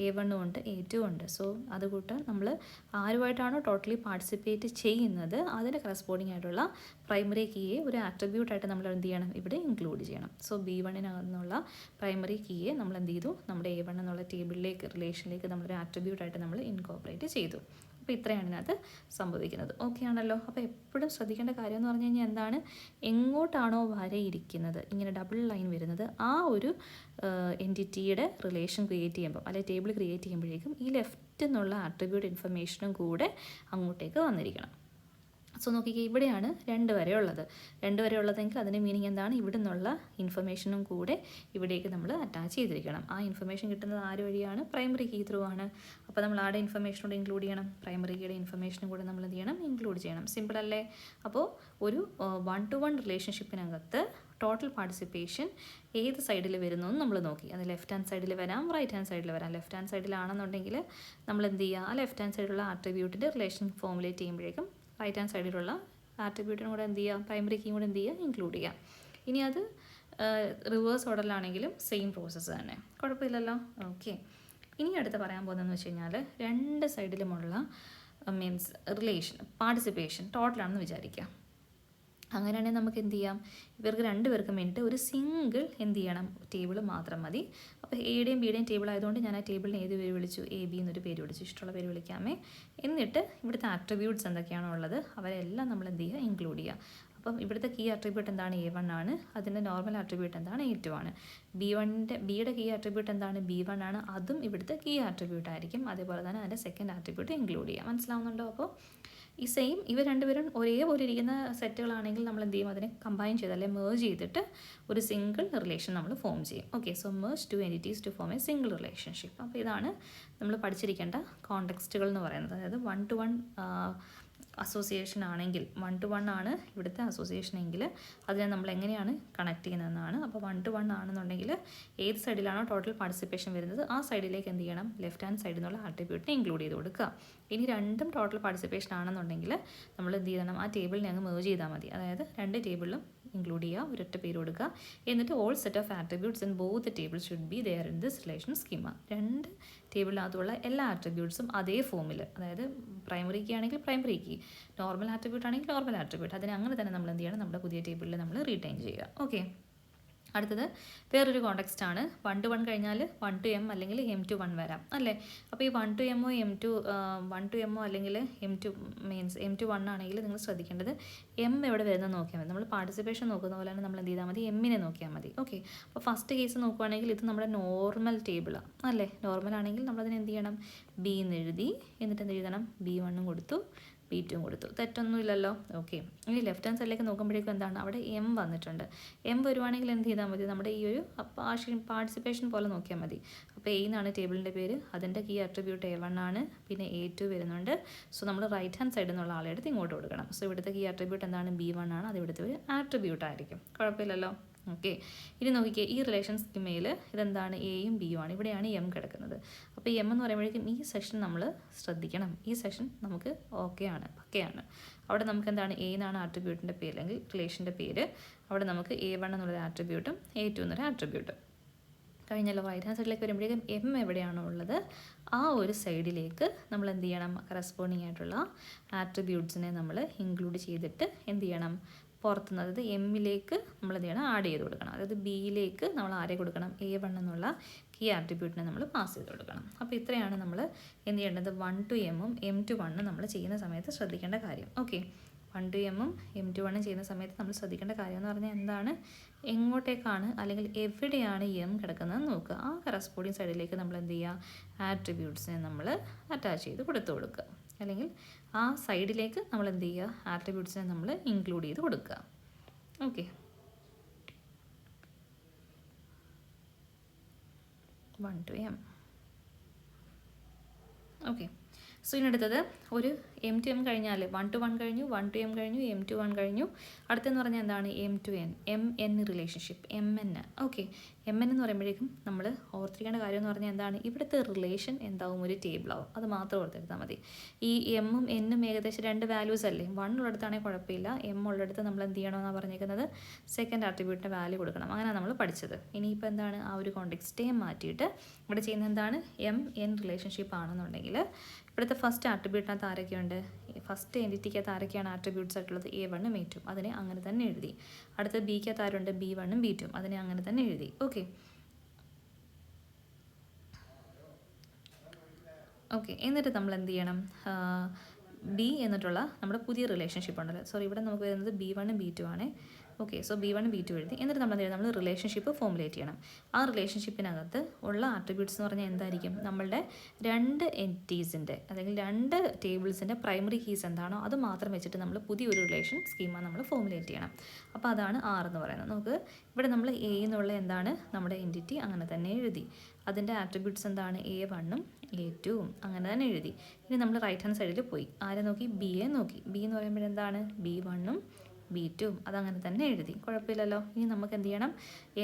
A1 ഉണ്ട്, A2 ഉണ്ട്. സോ അതുകൂട്ട് നമ്മൾ ആരുമായിട്ടാണോ ടോട്ടലി പാർട്ടിസിപ്പേറ്റ് ചെയ്യുന്നത് അതിന് കറസ്പോണ്ടിങ് ആയിട്ടുള്ള പ്രൈമറി കീയെ ഒരു ആട്രിബ്യൂട്ടായിട്ട് നമ്മൾ എന്ത് ചെയ്യണം? ഇവിടെ ഇൻക്ലൂഡ് ചെയ്യണം. സോ B1-നകത്തുനിന്നുള്ള പ്രൈമറി കീയെ നമ്മൾ എന്ത് ചെയ്തു? നമ്മുടെ A1 എന്നുള്ള ടേബിളിലേക്ക് റിലേഷനിലേക്ക് നമ്മളൊരു ആട്രിബ്യൂട്ടായിട്ട് നമ്മൾ ഇൻകോർപ്പറേറ്റ് ചെയ്തു. അപ്പോൾ ഇത്രയാണ് ഇതിനകത്ത് സംഭവിക്കുന്നത്. ഓക്കെ ആണല്ലോ? അപ്പോൾ എപ്പോഴും ശ്രദ്ധിക്കേണ്ട കാര്യം എന്ന് പറഞ്ഞു കഴിഞ്ഞാൽ എന്താണ്? എങ്ങോട്ടാണോ വരയിരിക്കുന്നത്, ഇങ്ങനെ ഡബിൾ ലൈൻ വരുന്നത്, ആ ഒരു എൻറ്റിറ്റിയുടെ റിലേഷൻ ക്രിയേറ്റ് ചെയ്യുമ്പോൾ അല്ലെങ്കിൽ ടേബിൾ ക്രിയേറ്റ് ചെയ്യുമ്പോഴേക്കും ഈ ലെഫ്റ്റ് എന്നുള്ള ആട്രിബ്യൂട്ട് ഇൻഫർമേഷനും കൂടെ അങ്ങോട്ടേക്ക് വന്നിരിക്കണം. സോ നോക്കിക്കേ, ഇവിടെയാണ് 2 വരെ ഉള്ളത്. 2 വരെ ഉള്ളതെങ്കിൽ അതിൻ്റെ മീനിങ് എന്താണ്? ഇവിടെ നിന്നുള്ള ഇൻഫർമേഷനും കൂടെ ഇവിടേക്ക് നമ്മൾ അറ്റാച്ച് ചെയ്തിരിക്കണം. ആ ഇൻഫർമേഷൻ കിട്ടുന്നത് ആര് വഴിയാണ്? പ്രൈമറി കീ ത്രൂ ആണ്. അപ്പോൾ നമ്മൾ ആടെ ഇൻഫർമേഷനോട് ഇൻക്ലൂഡ് ചെയ്യണം, പ്രൈമറി കീയുടെ ഇൻഫർമേഷനും കൂടെ നമ്മൾ എന്ത് ചെയ്യണം? ഇൻക്ലൂഡ് ചെയ്യണം. സിമ്പിൾ അല്ലേ? അപ്പോൾ ഒരു 1-to-1 റിലേഷൻഷിപ്പിനകത്ത് ടോട്ടൽ പാർട്ടിസിപ്പേഷൻ ഏത് സൈഡിൽ വരുന്നു എന്ന് നമ്മൾ നോക്കി. അത് ലെഫ്റ്റ് ഹാൻഡ് സൈഡിൽ വരാം, റൈറ്റ് ഹാൻഡ് സൈഡിൽ വരാം. ലെഫ്റ്റ് ഹാൻഡ് സൈഡിലാണെന്നുണ്ടെങ്കിൽ നമ്മൾ എന്ത് ചെയ്യുക? ആ ലെഫ്റ്റ് ഹാൻഡ് സൈഡിലുള്ള ആട്രിബ്യൂട്ടിൻ്റെ റിലേഷൻ ഫോമുലേറ്റ് ചെയ്യുമ്പോഴേക്കും റൈറ്റ് ഹാൻഡ് സൈഡിലുള്ള ആട്രിബ്യൂട്ടിനും കൂടെ എന്ത് ചെയ്യുക? പ്രൈമറി കീയും കൂടെ എന്ത് ചെയ്യുക? ഇൻക്ലൂഡ് ചെയ്യുക. ഇനി അത് റിവേഴ്സ് ഓർഡറിലാണെങ്കിലും സെയിം പ്രോസസ്സ് തന്നെ, കുഴപ്പമില്ലല്ലോ. ഓക്കെ, ഇനി അടുത്ത് പറയാൻ പോകുന്നതെന്ന് വെച്ച് കഴിഞ്ഞാൽ 2 സൈഡിലുമുള്ള മീൻസ് റിലേഷൻ പാർട്ടിസിപ്പേഷൻ ടോട്ടലാണെന്ന് വിചാരിക്കുക. അങ്ങനെയാണെങ്കിൽ നമുക്ക് എന്ത് ചെയ്യാം? ഇവർക്ക് 2 പേർക്കും വേണ്ടിയിട്ട് ഒരു സിംഗിൾ എന്ത് ചെയ്യണം? ടേബിൾ മാത്രം മതി. അപ്പോൾ എയുടെയും ബിയുടെയും ടേബിൾ ആയതുകൊണ്ട് ഞാൻ ആ ടേബിളിന് ഏത് പേര് വിളിച്ചു? AB എന്നൊരു പേര് വിളിച്ചു. ഇഷ്ടമുള്ള പേര് വിളിക്കാമേ. എന്നിട്ട് ഇവിടുത്തെ ആട്രിബ്യൂട്ട്സ് എന്തൊക്കെയാണോ ഉള്ളത് അവരെല്ലാം നമ്മൾ എന്ത് ചെയ്യുക? ഇൻക്ലൂഡ് ചെയ്യുക. അപ്പം ഇവിടുത്തെ കീ ആട്രിബ്യൂട്ട് എന്താണ്? A1 ആണ്. അതിൻ്റെ നോർമൽ ആട്രിബ്യൂട്ട് എന്താണ്? A2 ആണ്. ബിയുടെ കീ ആട്രിബ്യൂട്ട് എന്താണ്? B1 ആണ്. അതും ഇവിടുത്തെ കീ ആട്രിബ്യൂട്ട് ആയിരിക്കും. അതേപോലെ തന്നെ അതിൻ്റെ സെക്കൻഡ് ആട്രിബ്യൂട്ട് ഇൻക്ലൂഡ് ചെയ്യുക. മനസ്സിലാവുന്നുണ്ടോ? അപ്പോൾ ഈ സെയിം ഇവർ 2 പേരും ഒരേപോലെ ഇരിക്കുന്ന സെറ്റുകളാണെങ്കിൽ നമ്മൾ എന്ത് ചെയ്യും? അതിനെ കമ്പൈൻ ചെയ്ത് അല്ലെങ്കിൽ മേർജ് ചെയ്തിട്ട് ഒരു സിംഗിൾ റിലേഷൻ നമ്മൾ ഫോം ചെയ്യും. Okay, so merge 2 entities to form a single relationship. അപ്പോൾ ഇതാണ് നമ്മൾ പഠിച്ചിരിക്കേണ്ട കോണ്ടെക്സ്റ്റുകൾ എന്ന് പറയുന്നത്. അതായത് 1-to-1 അസോസിയേഷൻ ആണെങ്കിൽ 1-to-1 ആണ് ഇവിടുത്തെ അസോസിയേഷൻ എങ്കിൽ അതിനെ നമ്മൾ എങ്ങനെയാണ് കണക്ട് ചെയ്യുന്നതെന്നാണ്. അപ്പോൾ 1-to-1 ആണെന്നുണ്ടെങ്കിൽ ഏത് സൈഡിലാണോ ടോട്ടൽ പാർട്ടിസിപ്പേഷൻ വരുന്നത് ആ സൈഡിലേക്ക് എന്ത് ചെയ്യണം? ലെഫ്റ്റ് ഹാൻഡ് സൈഡിൽ നിന്നുള്ള ആട്രിബ്യൂട്ടിനെ ഇൻക്ലൂഡ് ചെയ്ത് കൊടുക്കുക. ഇനി 2ഉം ടോട്ടൽ പാർട്ടിസിപ്പേഷൻ ആണെന്നുണ്ടെങ്കിൽ നമ്മൾ എന്ത് ചെയ്യണം? ആ ടേബിളിനെ അങ്ങ് മേർജ് ചെയ്താൽ മതി. അതായത് 2 ടേബിളിലും ഇൻക്ലൂഡ് ചെയ്യുക, ഒരൊറ്റ പേര് കൊടുക്കുക. എന്നിട്ട് all set of attributes in both tables should be there in this relation schema. 2 ടേബിളിനകത്തുള്ള എല്ലാ ആട്രിബ്യൂട്ട്സും അതേ ഫോമിൽ, അതായത് പ്രൈമറി കീ ആണെങ്കിൽ പ്രൈമറി കീ, നോർമൽ ആട്രിബ്യൂട്ട് ആണെങ്കിൽ നോർമൽ ആട്രിബ്യൂട്ട്, അതിനെ അങ്ങനെ തന്നെ നമ്മൾ എന്ത് ചെയ്യണം? നമ്മുടെ പുതിയ ടേബിളിൽ നമ്മൾ റീറ്റെയിൻ ചെയ്യുക. ഓക്കെ, അടുത്തത് വേറൊരു കോണ്ടെക്സ്റ്റ് ആണ്. 1-to-1 കഴിഞ്ഞാൽ 1-to-m അല്ലെങ്കിൽ M-to-1 വരാം അല്ലേ? അപ്പോൾ ഈ 1-to-m അല്ലെങ്കിൽ M2 മീൻസ് M-to-1 ആണെങ്കിൽ നിങ്ങൾ ശ്രദ്ധിക്കേണ്ടത് M എവിടെ വരുന്നത് നോക്കിയാൽ മതി. നമ്മൾ പാർട്ടിസിപ്പേഷൻ നോക്കുന്ന പോലെ തന്നെ നമ്മൾ എന്ത് ചെയ്താൽ മതി? M-നെ നോക്കിയാൽ മതി. ഓക്കെ, അപ്പോൾ ഫസ്റ്റ് കേസ് നോക്കുകയാണെങ്കിൽ ഇത് നമ്മുടെ നോർമൽ ടേബിളാണ് അല്ലേ? നോർമൽ ആണെങ്കിൽ നമ്മളതിന് എന്ത് ചെയ്യണം? B എന്ന് എഴുതി, എന്നിട്ട് എന്ത് എഴുതണം? B1 കൊടുത്തു, B2 കൊടുത്തു. തെറ്റൊന്നുമില്ലല്ലോ. ഓക്കെ, ഇനി ലെഫ്റ്റ് ഹാൻഡ് സൈഡിലേക്ക് നോക്കുമ്പോഴേക്കും എന്താണ്? അവിടെ M വന്നിട്ടുണ്ട്. M വരുവാണെങ്കിൽ എന്ത് ചെയ്താൽ മതി? നമ്മുടെ ഈ ഒരു പാർട്ടിസിപ്പേഷൻ പോലെ നോക്കിയാൽ മതി. അപ്പോൾ A എന്നാണ് ടേബിളിൻ്റെ പേര്, അതിൻ്റെ കീ ആട്രിബ്യൂട്ട് A1 ആണ്, പിന്നെ A2 വരുന്നുണ്ട്. സോ നമ്മൾ റൈറ്റ് ഹാൻഡ് സൈഡിൽ നിന്നുള്ള ആളെ എടുത്ത് ഇങ്ങോട്ട് കൊടുക്കണം. സോ ഇവിടുത്തെ കീ ആട്രിബ്യൂട്ട് എന്താണ്? B1 ആണ്. അത് ഇവിടുത്തെ ഒരു ആട്രിബ്യൂട്ട് ആയിരിക്കും. കുഴപ്പമില്ലല്ലോ. ഓക്കെ, ഇനി നോക്കിക്കേ, ഈ റിലേഷൻ സ്കീമയിൽ ഇതെന്താണ്? എയും ബിയും ആണ്. ഇവിടെയാണ് M കിടക്കുന്നത്. അപ്പോൾ M എന്ന് പറയുമ്പോഴേക്കും ഈ സെക്ഷൻ നമ്മൾ ശ്രദ്ധിക്കണം. ഈ സെക്ഷൻ നമുക്ക് ഓക്കെയാണ്, പക്കയാണ്. അവിടെ നമുക്ക് എന്താണ്? A എന്നാണ് ആട്രിബ്യൂട്ടിൻ്റെ പേര് അല്ലെങ്കിൽ റിലേഷൻ്റെ പേര്. അവിടെ നമുക്ക് A1 എന്നുള്ളൊരു ആട്രിബ്യൂട്ടും A2 എന്നൊരു ആട്രിബ്യൂട്ടും കഴിഞ്ഞല്ലോ. റൈറ്റ് ഹാൻഡ് സൈഡിലേക്ക് വരുമ്പോഴേക്കും M എവിടെയാണോ ഉള്ളത് ആ ഒരു സൈഡിലേക്ക് നമ്മൾ എന്ത് ചെയ്യണം? കറസ്പോണ്ടിങ് ആയിട്ടുള്ള ആട്രിബ്യൂട്ട്സിനെ നമ്മൾ ഇൻക്ലൂഡ് ചെയ്തിട്ട് എന്ത് ചെയ്യണം? പുറത്തുനിന്ന്, അതായത് M-ലേക്ക് നമ്മൾ എന്ത് ചെയ്യണം? ആഡ് ചെയ്ത് കൊടുക്കണം. അതായത് B-ലേക്ക് നമ്മൾ ആരെ കൊടുക്കണം? A1 എന്നുള്ള കീ ആട്രിബ്യൂട്ടിനെ നമ്മൾ പാസ് ചെയ്ത് കൊടുക്കണം. അപ്പോൾ ഇത്രയാണ് നമ്മൾ എന്ത് ചെയ്യേണ്ടത്? 1-to-m-ഉം M-to-1 നമ്മൾ ചെയ്യുന്ന സമയത്ത് ശ്രദ്ധിക്കേണ്ട കാര്യം. ഓക്കെ, 1-to-m-ഉം M-to-1 ചെയ്യുന്ന സമയത്ത് നമ്മൾ ശ്രദ്ധിക്കേണ്ട കാര്യം എന്ന് പറഞ്ഞാൽ എന്താണ്? എങ്ങോട്ടേക്കാണ് അല്ലെങ്കിൽ എവിടെയാണ് M കിടക്കുന്നത് നോക്കുക. ആ കറസ്പോണ്ടിങ് സൈഡിലേക്ക് നമ്മൾ എന്ത് ചെയ്യുക? ആട്രിബ്യൂട്ട്സിനെ നമ്മൾ അറ്റാച്ച് ചെയ്ത് കൊടുക്കുക. അല്ലെങ്കിൽ ആ സൈഡിലേക്ക് നമ്മൾ എന്ത് ചെയ്യുക? ആട്രിബ്യൂട്ട്സിനെ നമ്മൾ ഇൻക്ലൂഡ് ചെയ്ത് കൊടുക്കുക. Okay, 1-to-m. ഓക്കെ, സോ ഇതിനടുത്തത് ഒരു M-to-m കഴിഞ്ഞാൽ 1-to-1 കഴിഞ്ഞു, 1-to-m കഴിഞ്ഞു, M-to-1 കഴിഞ്ഞു. അടുത്തെന്ന് പറഞ്ഞാൽ എന്താണ്? M-to-n, M-n relationship, MN. Okay, M N എന്ന് പറയുമ്പോഴേക്കും നമ്മൾ ഓർത്തിരിക്കേണ്ട കാര്യം എന്ന് പറഞ്ഞാൽ എന്താണ്, ഇവിടുത്തെ റിലേഷൻ എന്താവും, ഒരു ടേബിളാവും. അത് മാത്രം ഓർത്തെടുത്താൽ മതി. ഈ എമ്മും എന്നും ഏകദേശം 2 വാല്യൂസ് അല്ലേ. 1 ഉള്ളിടത്താണെങ്കിൽ കുഴപ്പമില്ല, എം ഉള്ളിടത്ത് നമ്മൾ എന്ത് ചെയ്യണമെന്നാണ് പറഞ്ഞിരിക്കുന്നത്, സെക്കൻഡ് ആട്രിബ്യൂട്ടിൻ്റെ വാല്യൂ കൊടുക്കണം. അങ്ങനെയാണ് നമ്മൾ പഠിച്ചത്. ഇനിയിപ്പോൾ എന്താണ്, ആ ഒരു കോണ്ടെക്സ്റ്റേ മാറ്റിയിട്ട് ഇവിടെ ചെയ്യുന്നത് എന്താണ്, എം എൻ റിലേഷൻഷിപ്പ് ആണെന്നുണ്ടെങ്കിൽ ഇവിടുത്തെ ഫസ്റ്റ് ആട്രിബ്യൂട്ടിനകത്ത് ആരൊക്കെയുണ്ട്, ഫസ്റ്റ് എൻറ്റിറ്റിക്കകത്ത് ആരൊക്കെയാണ് ആട്രിബ്യൂട്ട്സ് ആയിട്ടുള്ളത്, A1ഉം A2ഉം, അതിനെ അങ്ങനെ തന്നെ എഴുതി. അടുത്ത ബിക്കകത്ത് ആരുണ്ട്, B1ഉം B2ഉം, അതിനെ അങ്ങനെ തന്നെ എഴുതി. ഓക്കെ ഓക്കെ എന്നിട്ട് നമ്മൾ എന്ത് ചെയ്യണം, ബി എന്നിട്ടുള്ള നമ്മുടെ പുതിയ റിലേഷൻഷിപ്പ് ഉണ്ടല്ലോ, സോറി ഇവിടെ നമുക്ക് വരുന്നത് B1ഉം B2 ആണ്. ഓക്കെ, സോ B1ഉം B2 എഴുതി. എന്നിട്ട് നമ്മൾ എന്ത് ചെയ്യണം, നമ്മൾ റിലേഷൻഷിപ്പ് ഫോമുലേറ്റ് ചെയ്യണം. ആ റിലേഷൻഷിപ്പിനകത്ത് ഉള്ള ആട്രിബ്യൂട്ട്സ് എന്ന് പറഞ്ഞാൽ എന്തായിരിക്കും, നമ്മളുടെ 2 എൻറ്റിറ്റീസിൻ്റെ അല്ലെങ്കിൽ 2 ടേബിൾസിൻ്റെ പ്രൈമറി കീസ് എന്താണോ അത് മാത്രം വെച്ചിട്ട് നമ്മൾ പുതിയൊരു റിലേഷൻ സ്കീമ നമ്മൾ ഫോമുലേറ്റ് ചെയ്യണം. അപ്പോൾ അതാണ് R എന്ന് പറയുന്നത്. നമുക്ക് ഇവിടെ നമ്മൾ A എന്നുള്ള എന്താണ് നമ്മുടെ എൻറ്റിറ്റി അങ്ങനെ തന്നെ എഴുതി. അതിൻ്റെ ആട്രിബ്യൂട്ട്സ് എന്താണ്, A1ഉം A2ഉം അങ്ങനെ തന്നെ എഴുതി. ഇനി നമ്മൾ റൈറ്റ് ഹാൻഡ് സൈഡിൽ പോയി ആരെ നോക്കി, ബിയെ നോക്കി. ബി എന്ന് പറയുമ്പോഴെന്താണ്, B1ഉം B2ഉം അതങ്ങനെ തന്നെ എഴുതി, കുഴപ്പമില്ലല്ലോ. ഇനി നമുക്ക് എന്ത് ചെയ്യണം,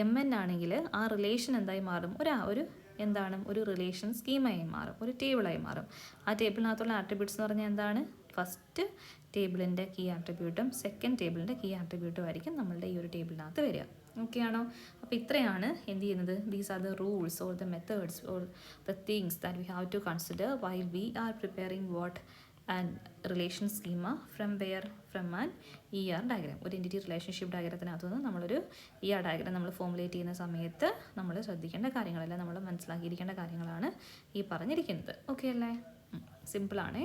എം എൻ ആണെങ്കിൽ ആ റിലേഷൻ എന്തായി മാറും, ഒരു എന്താണ്, ഒരു റിലേഷൻ സ്കീമായി മാറും, ഒരു ടേബിളായി മാറും. ആ ടേബിളിനകത്തുള്ള ആട്രിബ്യൂട്ട്സ് എന്ന് പറഞ്ഞാൽ എന്താണ്, ഫസ്റ്റ് ടേബിളിൻ്റെ കീ ആട്രിബ്യൂട്ടും സെക്കൻഡ് ടേബിളിൻ്റെ കീ ആട്രിബ്യൂട്ടും ആയിരിക്കും നമ്മളുടെ ഈ ഒരു ടേബിളിനകത്ത് വരിക. ഓക്കെ ആണോ? അപ്പോൾ ഇത്രയാണ് എന്ത് ചെയ്യുന്നത്, these are the rules or the methods or the things that we have to consider while we are preparing what and relation schema from an ER diagram. ഒരു എൻറ്റിറ്റി റിലേഷൻഷിപ്പ് ഡയഗ്രത്തിനകത്തുനിന്ന് നമ്മളൊരു ER ഡയഗ്രാം നമ്മൾ formulate ചെയ്യുന്ന സമയത്ത് നമ്മൾ ശ്രദ്ധിക്കേണ്ട കാര്യങ്ങളെല്ലാം നമ്മൾ മനസ്സിലാക്കിയിരിക്കേണ്ട കാര്യങ്ങളാണ് ഈ പറഞ്ഞിരിക്കുന്നത്. ഓക്കെ അല്ലേ? സിമ്പിളാണേ.